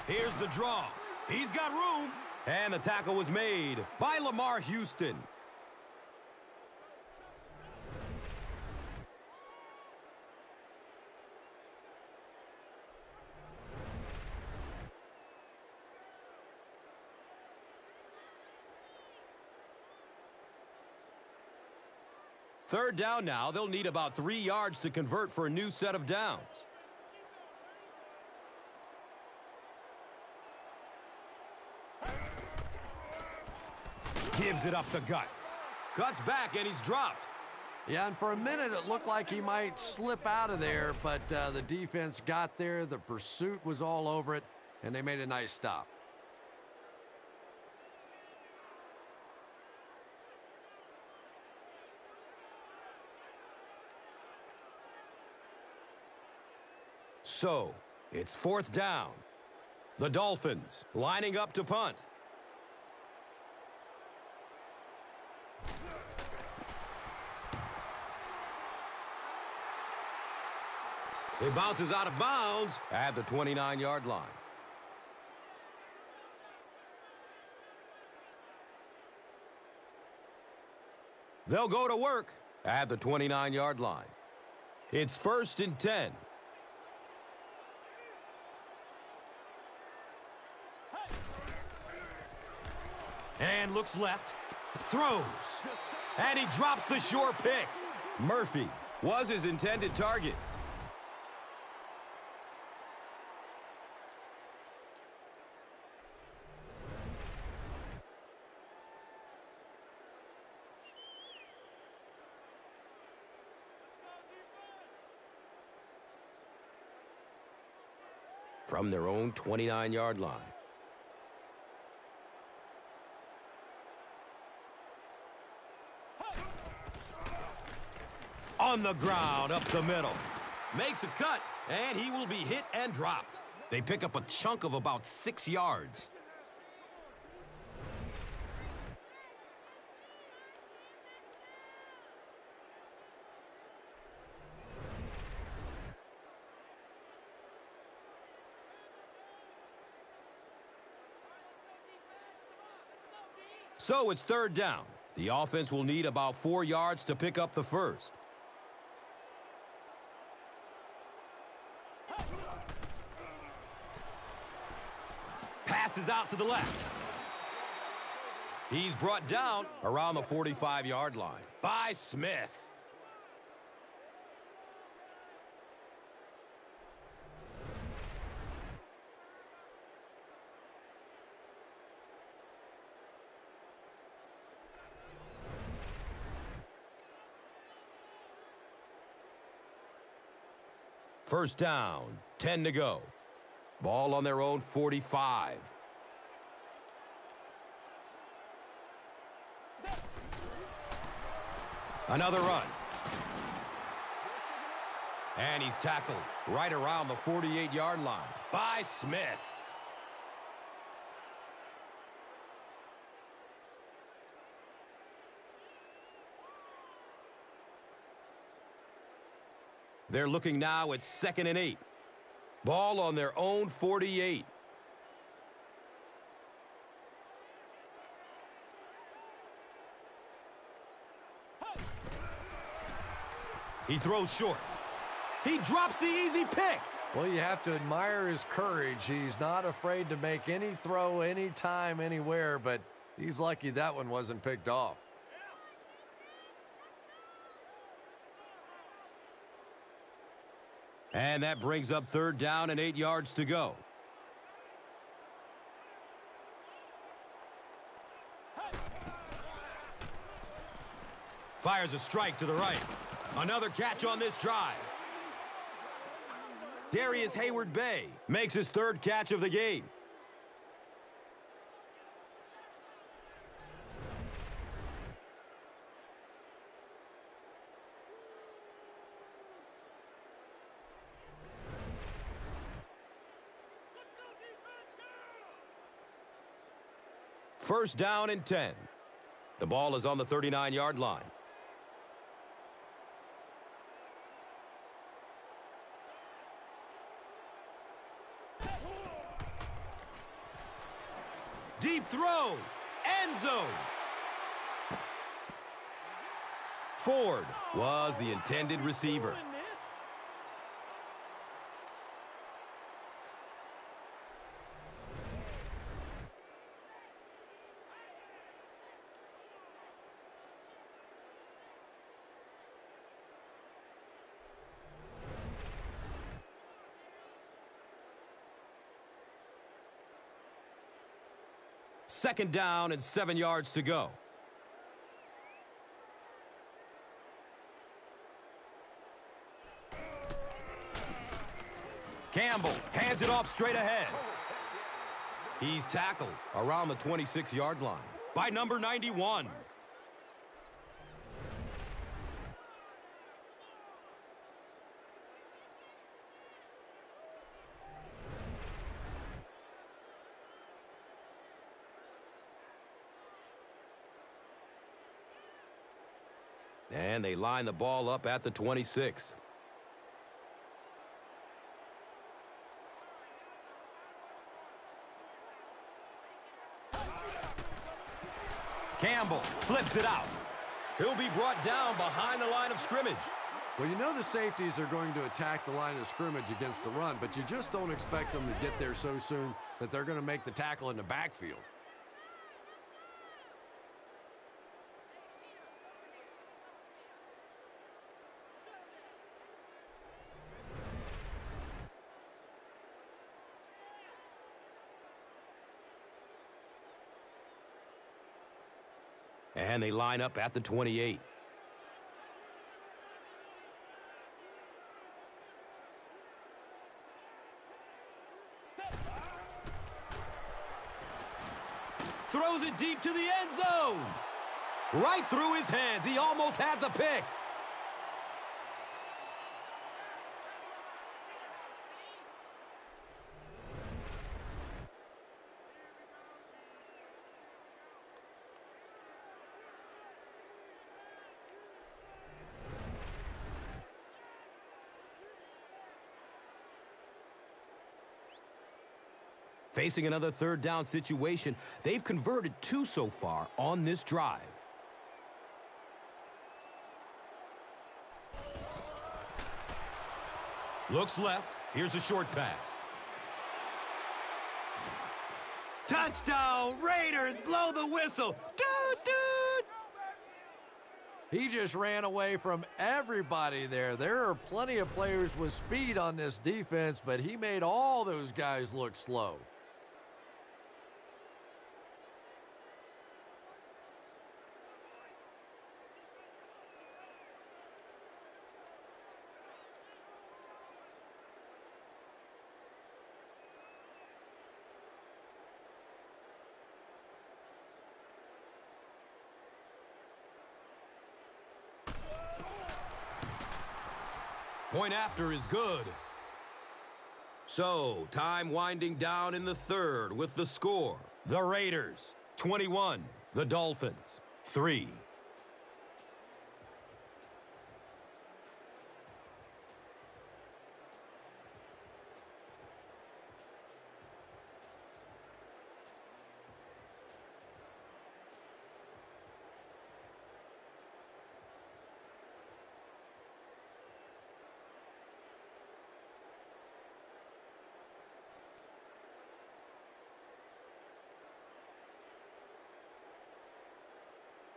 Speaker 2: Here's the draw. He's got room. And the tackle was made by Lamar Houston. Third down now. They'll need about 3 yards to convert for a new set of downs. Gives it up the gut. Cuts back, and he's dropped.
Speaker 6: Yeah, and for a minute it looked like he might slip out of there, but the defense got there. The pursuit was all over it, and they made a nice stop.
Speaker 2: So, it's 4th down. The Dolphins lining up to punt. It bounces out of bounds at the 29-yard line. They'll go to work at the 29-yard line. It's 1st and 10. And looks left, throws, and he drops the short pick. Murphy was his intended target. From their own 29-yard line, On the ground, up the middle. Makes a cut, and he will be hit and dropped. They pick up a chunk of about 6 yards. So it's third down. The offense will need about 4 yards to pick up the first. Passes out to the left. He's brought down around the 45-yard line by Smith. First down, 10 to go. Ball on their own 45. Another run. And he's tackled right around the 48-yard line by Smith. They're looking now at 2nd and 8. Ball on their own 48. He throws short. He drops the easy pick.
Speaker 6: Well, you have to admire his courage. He's not afraid to make any throw, anytime, anywhere, but he's lucky that one wasn't picked off.
Speaker 2: And that brings up third down and 8 yards to go. Fires a strike to the right. Another catch on this drive. Darius Hayward-Bay makes his third catch of the game. First down and 10. The ball is on the 39-yard line. Deep throw. End zone. Ford was the intended receiver. Second down and 7 yards to go. Campbell hands it off straight ahead. He's tackled around the 26-yard line by number 91. And they line the ball up at the 26. Campbell flips it out. He'll be brought down behind the line of scrimmage.
Speaker 6: Well, you know the safeties are going to attack the line of scrimmage against the run, but you just don't expect them to get there so soon that they're going to make the tackle in the backfield.
Speaker 2: And they line up at the 28. Throws it deep to the end zone. Right through his hands. He almost had the pick. Facing another third down situation, they've converted 2 so far on this drive. Looks left. Here's a short pass. Touchdown, Raiders, blow the whistle. Dude.
Speaker 6: He just ran away from everybody there. There are plenty of players with speed on this defense, but he made all those guys look slow.
Speaker 2: Point after is good. So, time winding down in the third with the score. The Raiders, 21. The Dolphins, 3.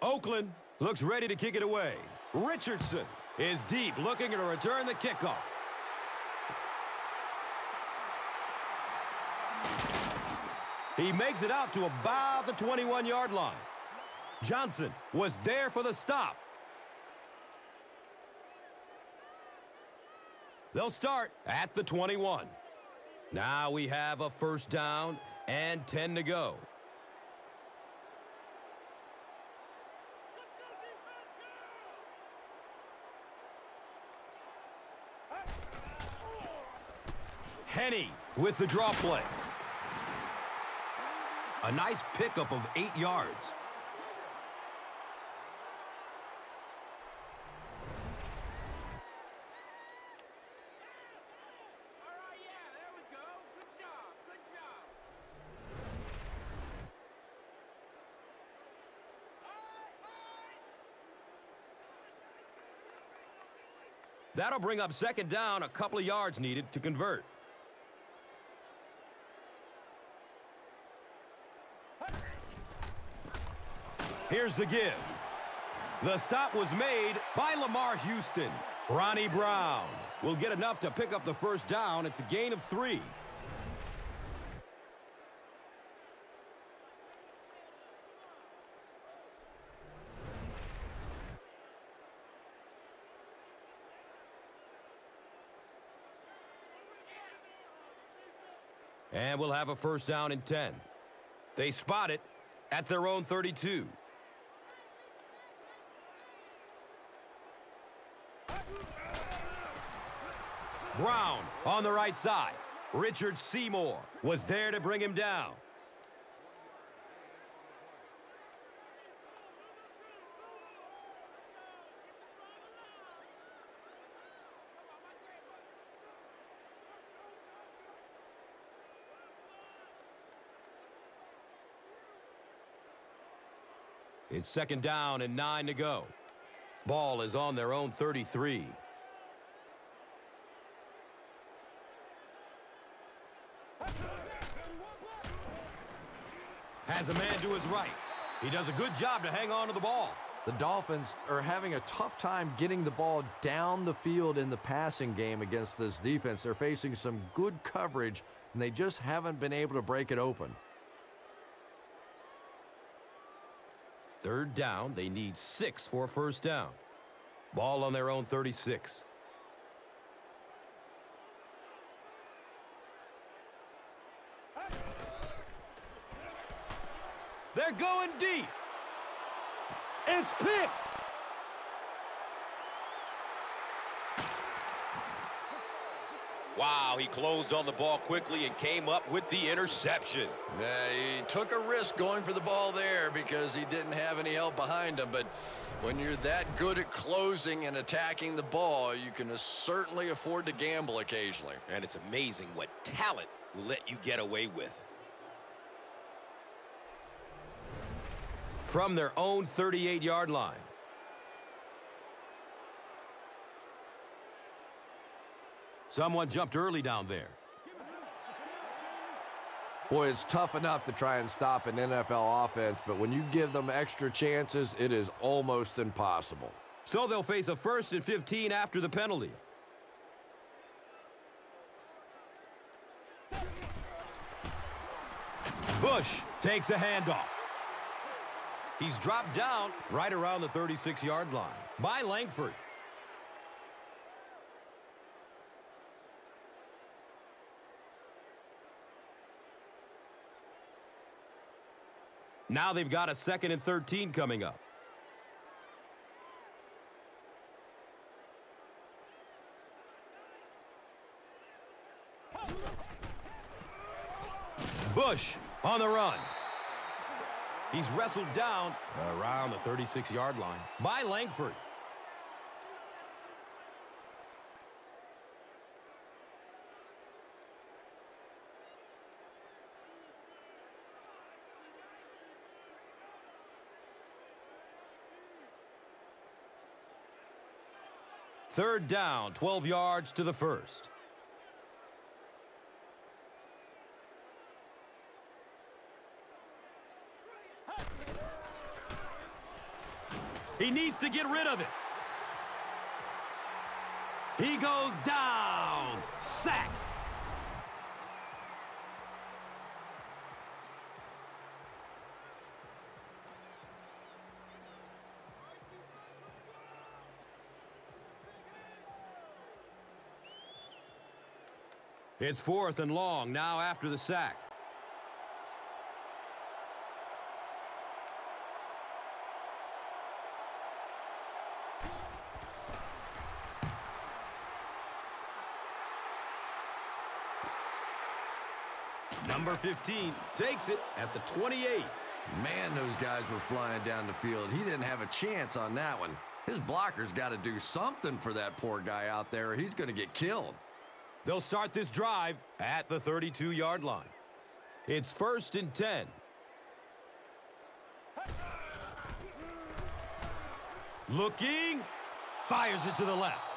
Speaker 2: Oakland looks ready to kick it away. Richardson is deep, looking to return the kickoff. He makes it out to about the 21-yard line. Johnson was there for the stop. They'll start at the 21. Now we have a first down and 10 to go. Henny with the draw play. A nice pickup of 8 yards.
Speaker 7: All right, yeah, there we go. Good job, good job.
Speaker 2: That'll bring up second down, a couple of yards needed to convert. Here's the give. The stop was made by Lamar Houston. Ronnie Brown will get enough to pick up the first down. It's a gain of 3. And we'll have a first down and 10. They spot it at their own 32. Brown on the right side. Richard Seymour was there to bring him down. It's second down and 9 to go. Ball is on their own 33. Has a man to his right. He does a good job to hang on to the ball.
Speaker 6: The Dolphins are having a tough time getting the ball down the field in the passing game against this defense. They're facing some good coverage, and they just haven't been able to break it open.
Speaker 2: Third down, they need 6 for a first down. Ball on their own 36. They're going deep. It's picked.
Speaker 3: Wow, he closed on the ball quickly and came up with the interception.
Speaker 4: Yeah, he took a risk going for the ball there because he didn't have any help behind him. But when you're that good at closing and attacking the ball, you can certainly afford to gamble occasionally.
Speaker 3: And it's amazing what talent will let you get away with.
Speaker 2: from their own 38-yard line. Someone jumped early down there.
Speaker 6: Boy, it's tough enough to try and stop an NFL offense, but when you give them extra chances, it is almost impossible.
Speaker 2: So they'll face a 1st and 15 after the penalty. Bush takes a handoff. He's dropped down right around the 36-yard line by Langford. Now they've got a 2nd and 13 coming up. Bush on the run. He's wrestled down around the 36-yard line by Langford. Third down, 12 yards to the first. He needs to get rid of it. He goes down. Sack. It's 4th and long now after the sack. Number 15 takes it at the 28.
Speaker 6: Man, those guys were flying down the field. He didn't have a chance on that one. His blocker's got to do something for that poor guy out there, or he's going to get killed.
Speaker 2: They'll start this drive at the 32-yard line. It's 1st and 10. Looking, fires it to the left.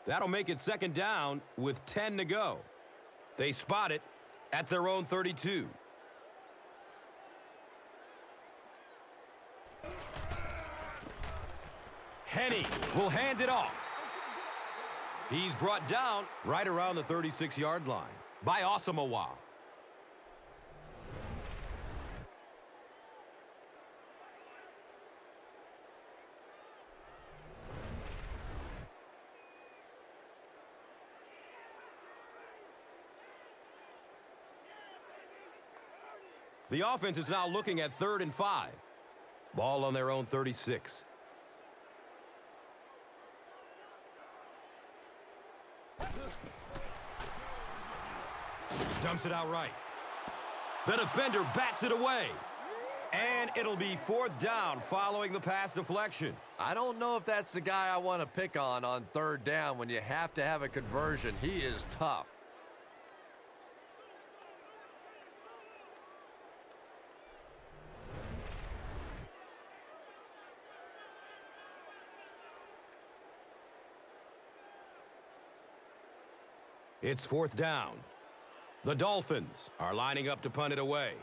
Speaker 2: That'll make it 2nd down with 10 to go. They spot it at their own 32. Henny will hand it off. He's brought down right around the 36-yard line by Asamoah. The offense is now looking at 3rd and 5. Ball on their own 36. Dumps it out right. The defender bats it away. And it'll be 4th down following the pass deflection.
Speaker 6: I don't know if that's the guy I want to pick on 3rd down when you have to have a conversion. He is tough.
Speaker 2: It's 4th down. The Dolphins are lining up to punt it away.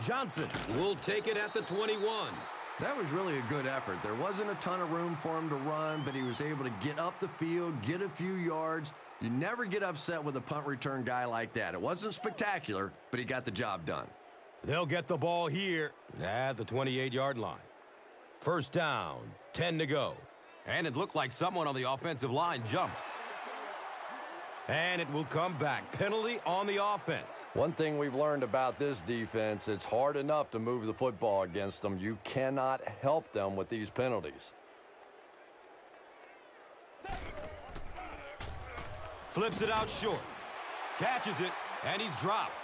Speaker 2: Johnson will take it at the 21.
Speaker 6: That was really a good effort. There wasn't a ton of room for him to run, but he was able to get up the field, get a few yards. You never get upset with a punt return guy like that. It wasn't spectacular, but he got the job done.
Speaker 2: They'll get the ball here at the 28-yard line. 1st down, 10 to go. And it looked like someone on the offensive line jumped. And it will come back. Penalty on the offense.
Speaker 6: One thing we've learned about this defense, it's hard enough to move the football against them. You cannot help them with these penalties.
Speaker 2: Flips it out short. Catches it, and he's dropped.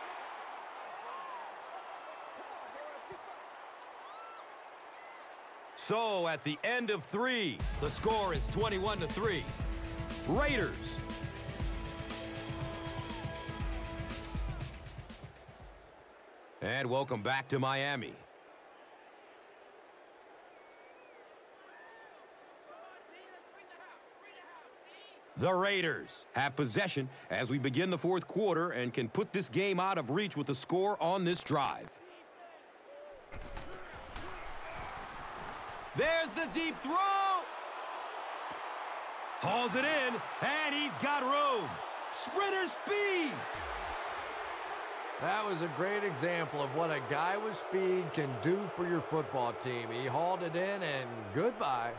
Speaker 2: So at the end of 3, the score is 21-3. Raiders. And welcome back to Miami. The Raiders have possession as we begin the fourth quarter and can put this game out of reach with a score on this drive. There's the deep throw. Hauls it in, and he's got room. Sprinter speed.
Speaker 6: That was a great example of what a guy with speed can do for your football team. He hauled it in, and goodbye.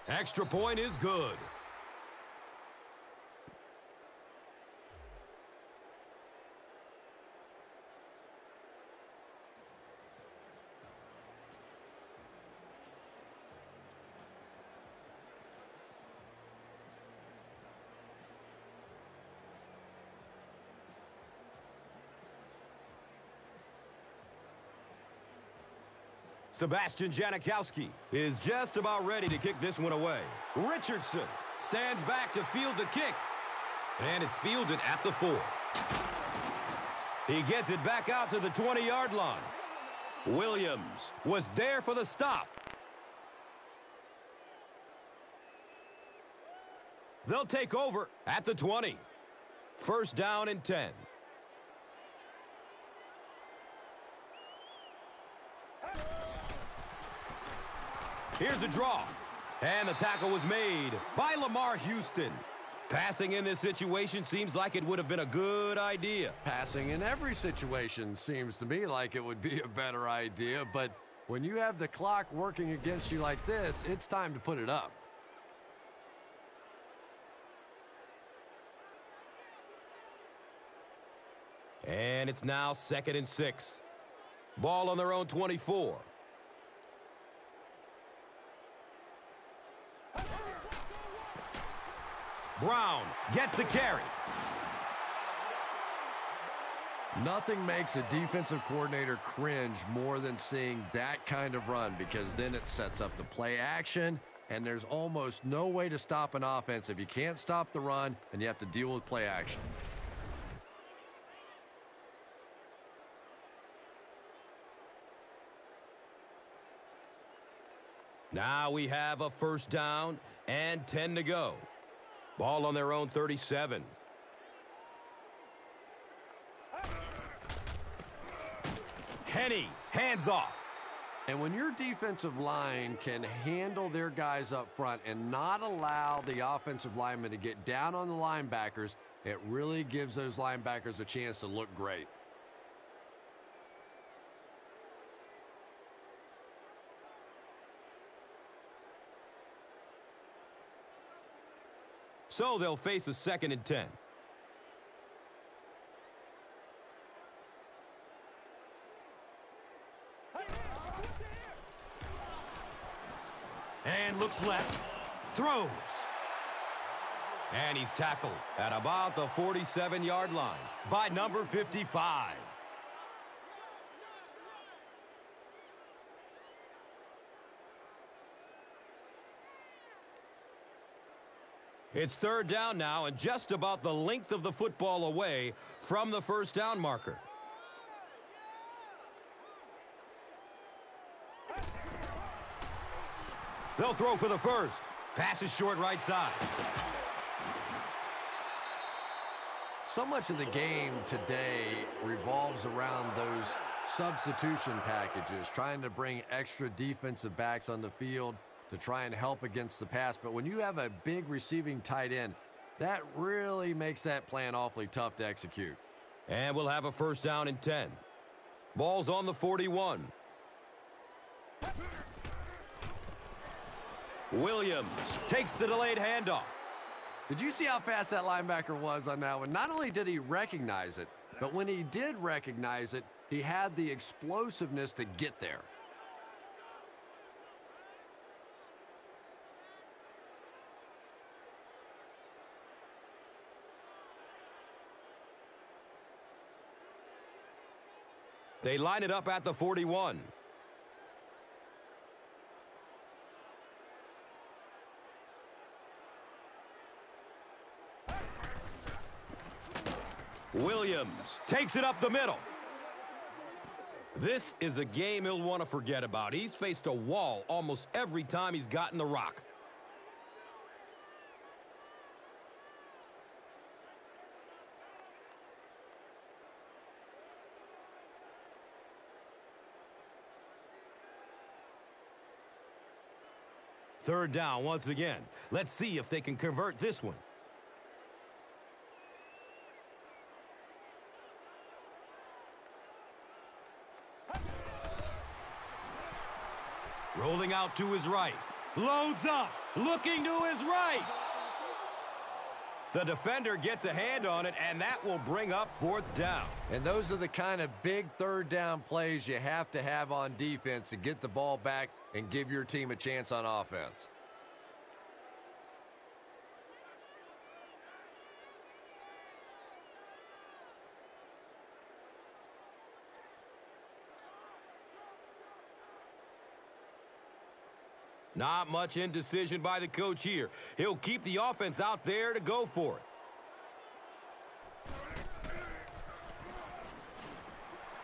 Speaker 2: Extra point is good. Sebastian Janikowski is just about ready to kick this one away. Richardson stands back to field the kick. And it's fielded at the 4. He gets it back out to the 20-yard line. Williams was there for the stop. They'll take over at the 20. First down and 10. Here's a draw. And the tackle was made by Lamar Houston. Passing in this situation seems like it would have been a good idea.
Speaker 6: Passing in every situation seems to me like it would be a better idea, but when you have the clock working against you like this, it's time to put it up.
Speaker 2: And it's now 2nd and 6. Ball on their own 24. Brown gets the carry.
Speaker 6: Nothing makes a defensive coordinator cringe more than seeing that kind of run, because then it sets up the play action, and there's almost no way to stop an offense if you can't stop the run and you have to deal with play action.
Speaker 2: Now we have a first down and 10 to go. Ball on their own 37. Henny, hands off.
Speaker 6: And when your defensive line can handle their guys up front and not allow the offensive linemen to get down on the linebackers, it really gives those linebackers a chance to look great.
Speaker 2: So they'll face a 2nd and 10. And looks left. Throws. And he's tackled at about the 47-yard line by number 55. It's 3rd down now and just about the length of the football away from the first down marker. They'll throw for the first. Pass is short right side.
Speaker 6: So much of the game today revolves around those substitution packages, trying to bring extra defensive backs on the field to try and help against the pass. But when you have a big receiving tight end, that really makes that plan awfully tough to execute.
Speaker 2: And we'll have a first down and 10. Ball's on the 41. Williams takes the delayed handoff.
Speaker 6: Did you see how fast that linebacker was on that one? Not only did he recognize it, but when he did recognize it, he had the explosiveness to get there.
Speaker 2: They line it up at the 41. Williams takes it up the middle. This is a game he'll want to forget about. He's faced a wall almost every time he's gotten the rock. Third down once again. Let's see if they can convert this one. Rolling out to his right. Loads up. Looking to his right. The defender gets a hand on it, and that will bring up fourth down.
Speaker 6: And those are the kind of big third down plays you have to have on defense to get the ball back and give your team a chance on offense.
Speaker 2: Not much indecision by the coach here. He'll keep the offense out there to go for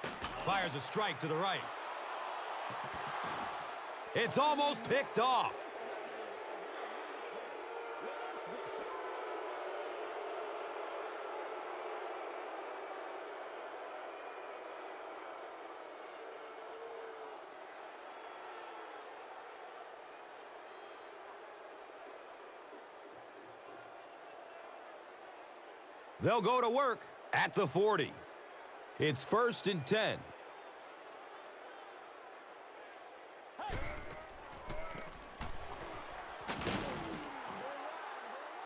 Speaker 2: it. Fires a strike to the right. It's almost picked off. They'll go to work at the 40. It's 1st and 10.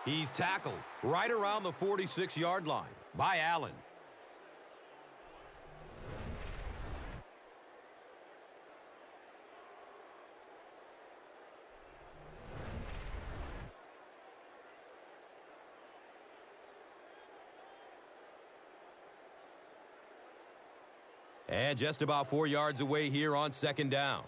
Speaker 2: He's tackled right around the 46-yard line by Allen. And just about 4 yards away here on second down.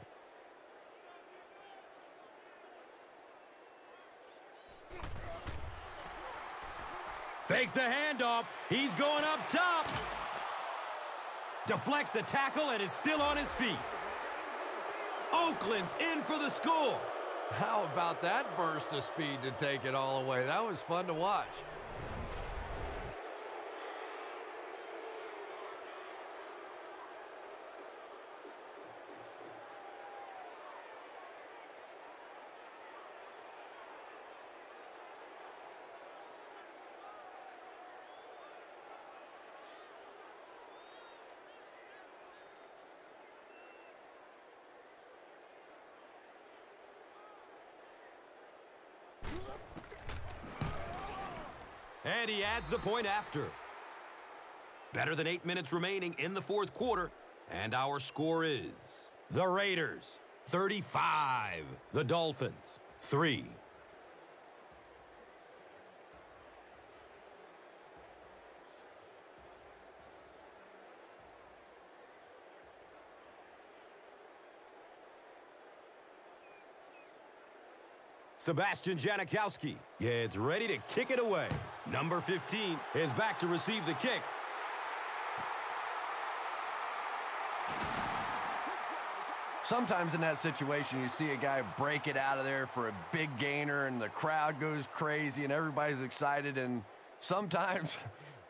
Speaker 2: Fakes the handoff. He's going up top. Deflects the tackle and is still on his feet. Oakland's in for the score.
Speaker 6: How about that burst of speed to take it all away? That was fun to watch.
Speaker 2: And he adds the point after. Better than 8 minutes remaining in the fourth quarter. And our score is the Raiders 35, the Dolphins 3. Sebastian Janikowski gets ready to kick it away. Number 15 is back to receive the kick.
Speaker 6: Sometimes in that situation, you see a guy break it out of there for a big gainer, and the crowd goes crazy, and everybody's excited. And sometimes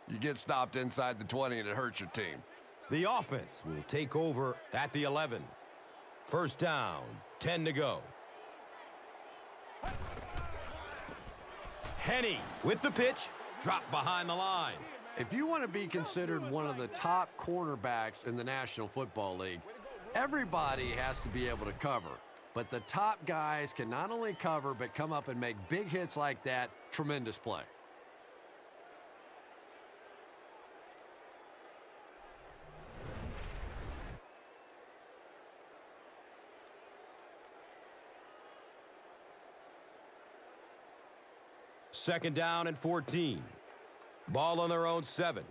Speaker 6: You get stopped inside the 20 and it hurts your team.
Speaker 2: The offense will take over at the 11. First down, 10 to go. Henne with the pitch, dropped behind the line.
Speaker 6: If you want to be considered one of the top cornerbacks in the National Football League, everybody has to be able to cover. But the top guys can not only cover, but come up and make big hits like that. Tremendous play.
Speaker 2: Second down and 14. Ball on their own 7.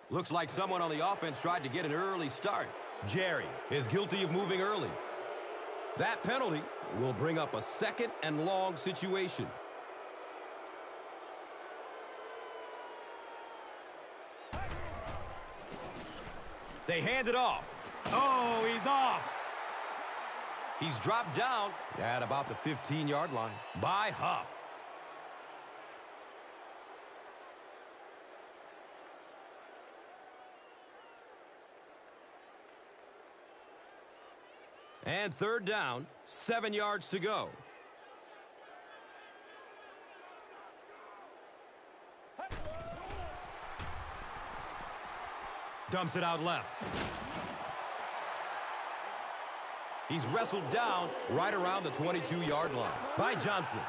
Speaker 2: Looks like someone on the offense tried to get an early start. Jerry is guilty of moving early. That penalty will bring up a 2nd and long situation. They hand it off. Oh, he's off. He's dropped down at about the 15-yard line by Huff. And third down, 7 yards to go. Dumps it out left. He's wrestled down right around the 22-yard line by Johnson.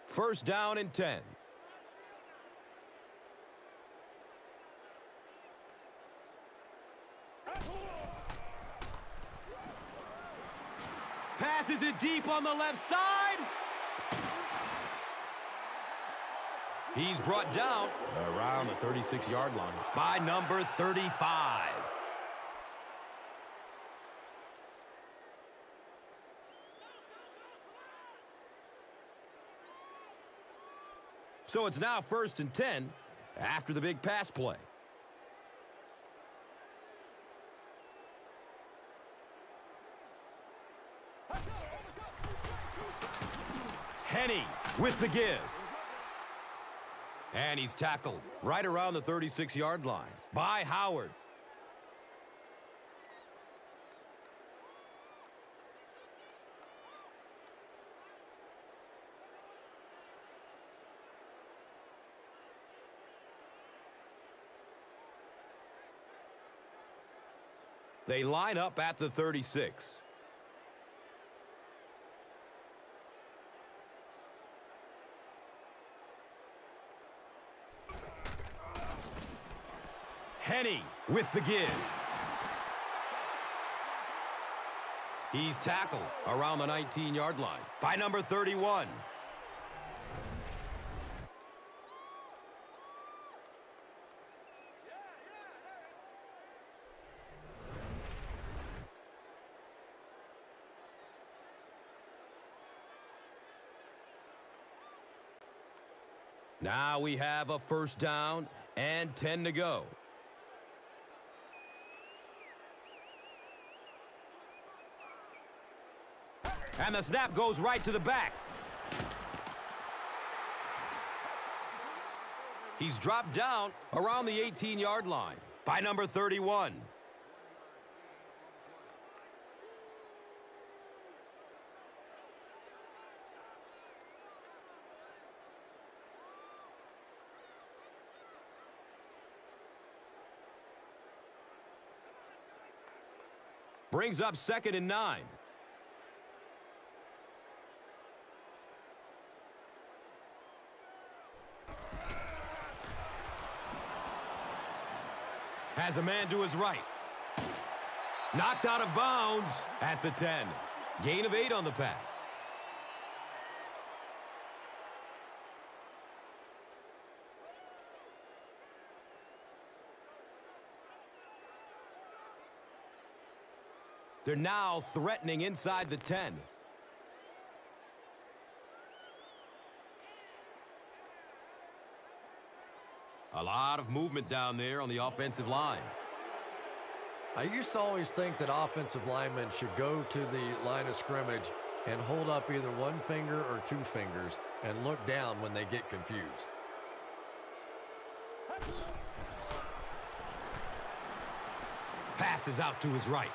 Speaker 2: First down and 10. Passes it deep on the left side. He's brought down around the 36-yard line by number 35. So it's now 1st and 10 after the big pass play. Henne with the give. And he's tackled right around the 36-yard line by Howard. They line up at the 36. Henne with the give. He's tackled around the 19-yard line by number 31. Now we have a first down and 10 to go. And the snap goes right to the back. He's dropped down around the 18-yard line by number 31. Brings up 2nd and 9. Has a man to his right. Knocked out of bounds at the 10. Gain of 8 on the pass. They're now threatening inside the 10. A lot of movement down there on the offensive line.
Speaker 6: I used to always think that offensive linemen should go to the line of scrimmage and hold up either one finger or two fingers and look down when they get confused.
Speaker 2: Passes out to his right.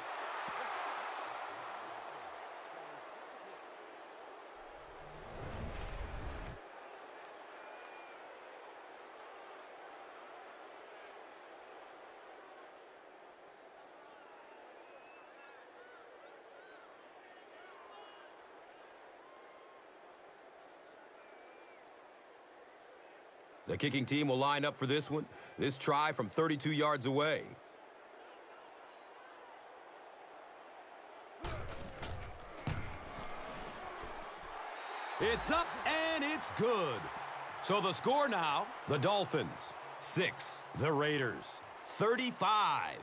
Speaker 2: The kicking team will line up for this one. This try from 32 yards away. It's up and it's good. So the score now, the Dolphins 6, the Raiders 35.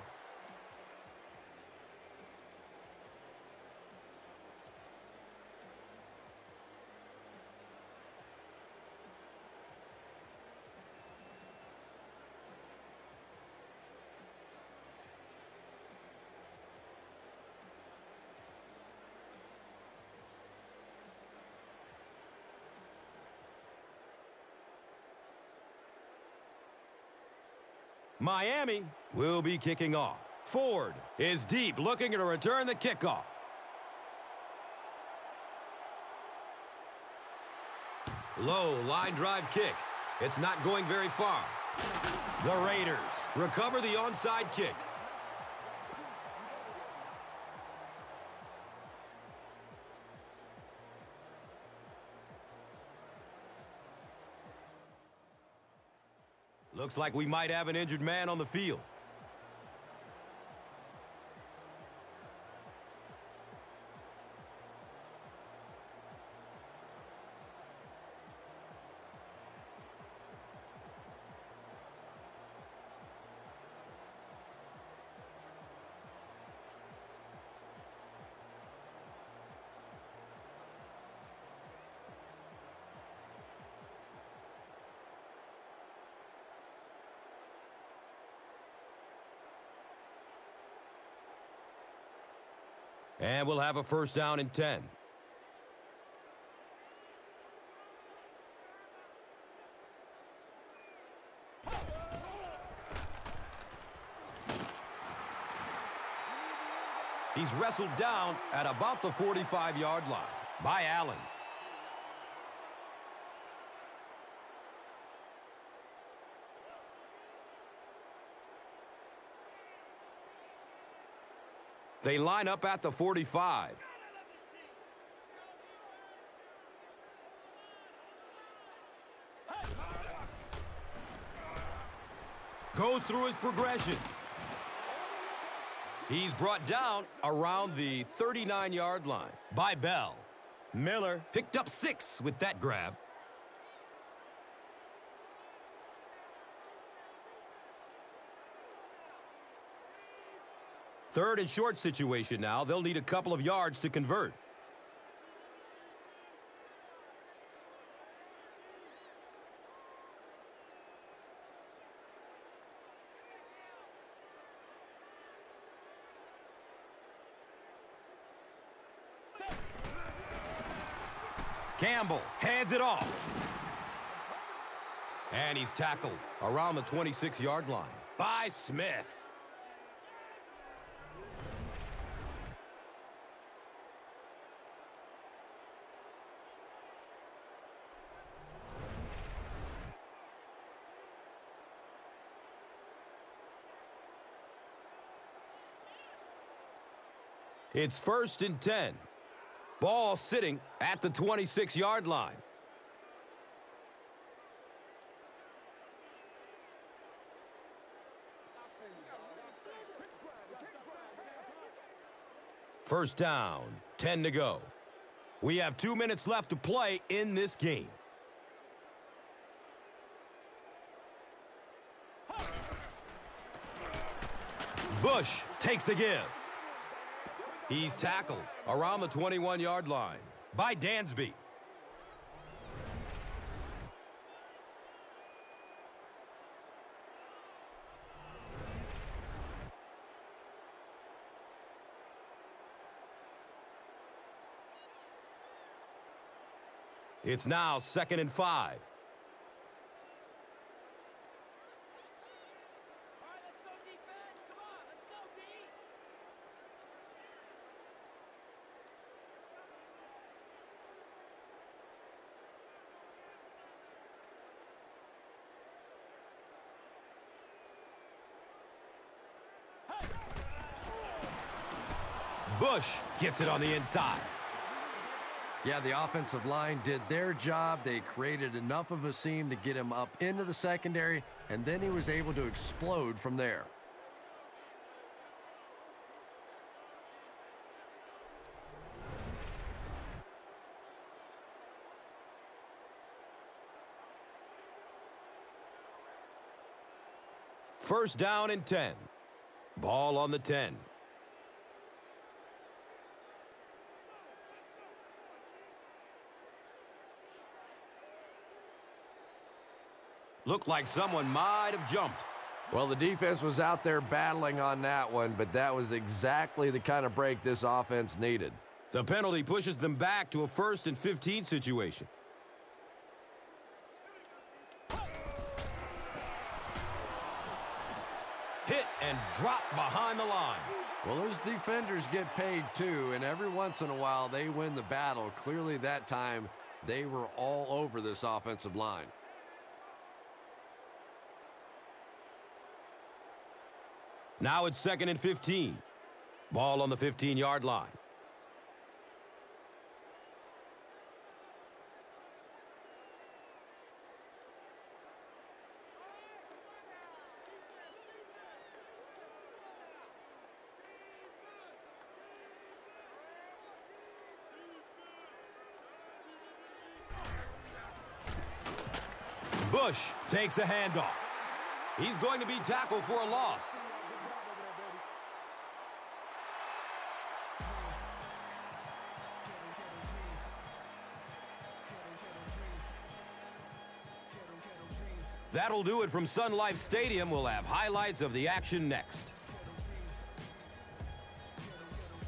Speaker 2: Miami will be kicking off. Ford is deep, looking to return the kickoff. Low line drive kick. It's not going very far. The Raiders recover the onside kick. Looks like we might have an injured man on the field. And we'll have a first down and 10. He's wrestled down at about the 45-yard line by Allen. They line up at the 45. Goes through his progression. He's brought down around the 39-yard line by Bell. Miller picked up 6 with that grab. Third and short situation now. They'll need a couple of yards to convert. Campbell hands it off. And he's tackled around the 26-yard line by Smith. It's 1st and 10. Ball sitting at the 26-yard line. First down, 10 to go. We have 2 minutes left to play in this game. Bush takes the give. He's tackled around the 21-yard line by Dansby. It's now 2nd and 5.
Speaker 7: All right, let's go defense. Come on, let's go D.
Speaker 2: Bush gets it on the inside.
Speaker 6: Yeah, the offensive line did their job. They created enough of a seam to get him up into the secondary, and then he was able to explode from there.
Speaker 2: First down and 10. Ball on the 10. Looked like someone might have jumped.
Speaker 6: Well, the defense was out there battling on that one, but that was exactly the kind of break this offense needed.
Speaker 2: The penalty pushes them back to a 1st and 15 situation. Hit and drop behind the line.
Speaker 6: Well, those defenders get paid too, and every once in a while they win the battle. Clearly that time they were all over this offensive line.
Speaker 2: Now it's 2nd and 15. Ball on the 15-yard line. Bush takes a handoff. He's going to be tackled for a loss. That'll do it from Sun Life Stadium. We'll have highlights of the action next.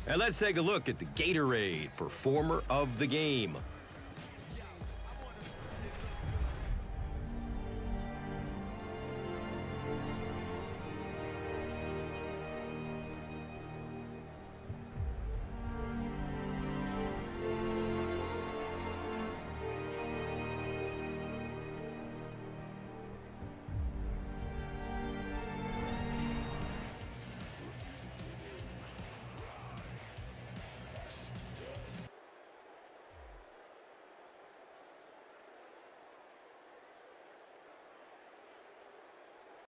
Speaker 3: And let's take a look at the Gatorade Performer of the Game.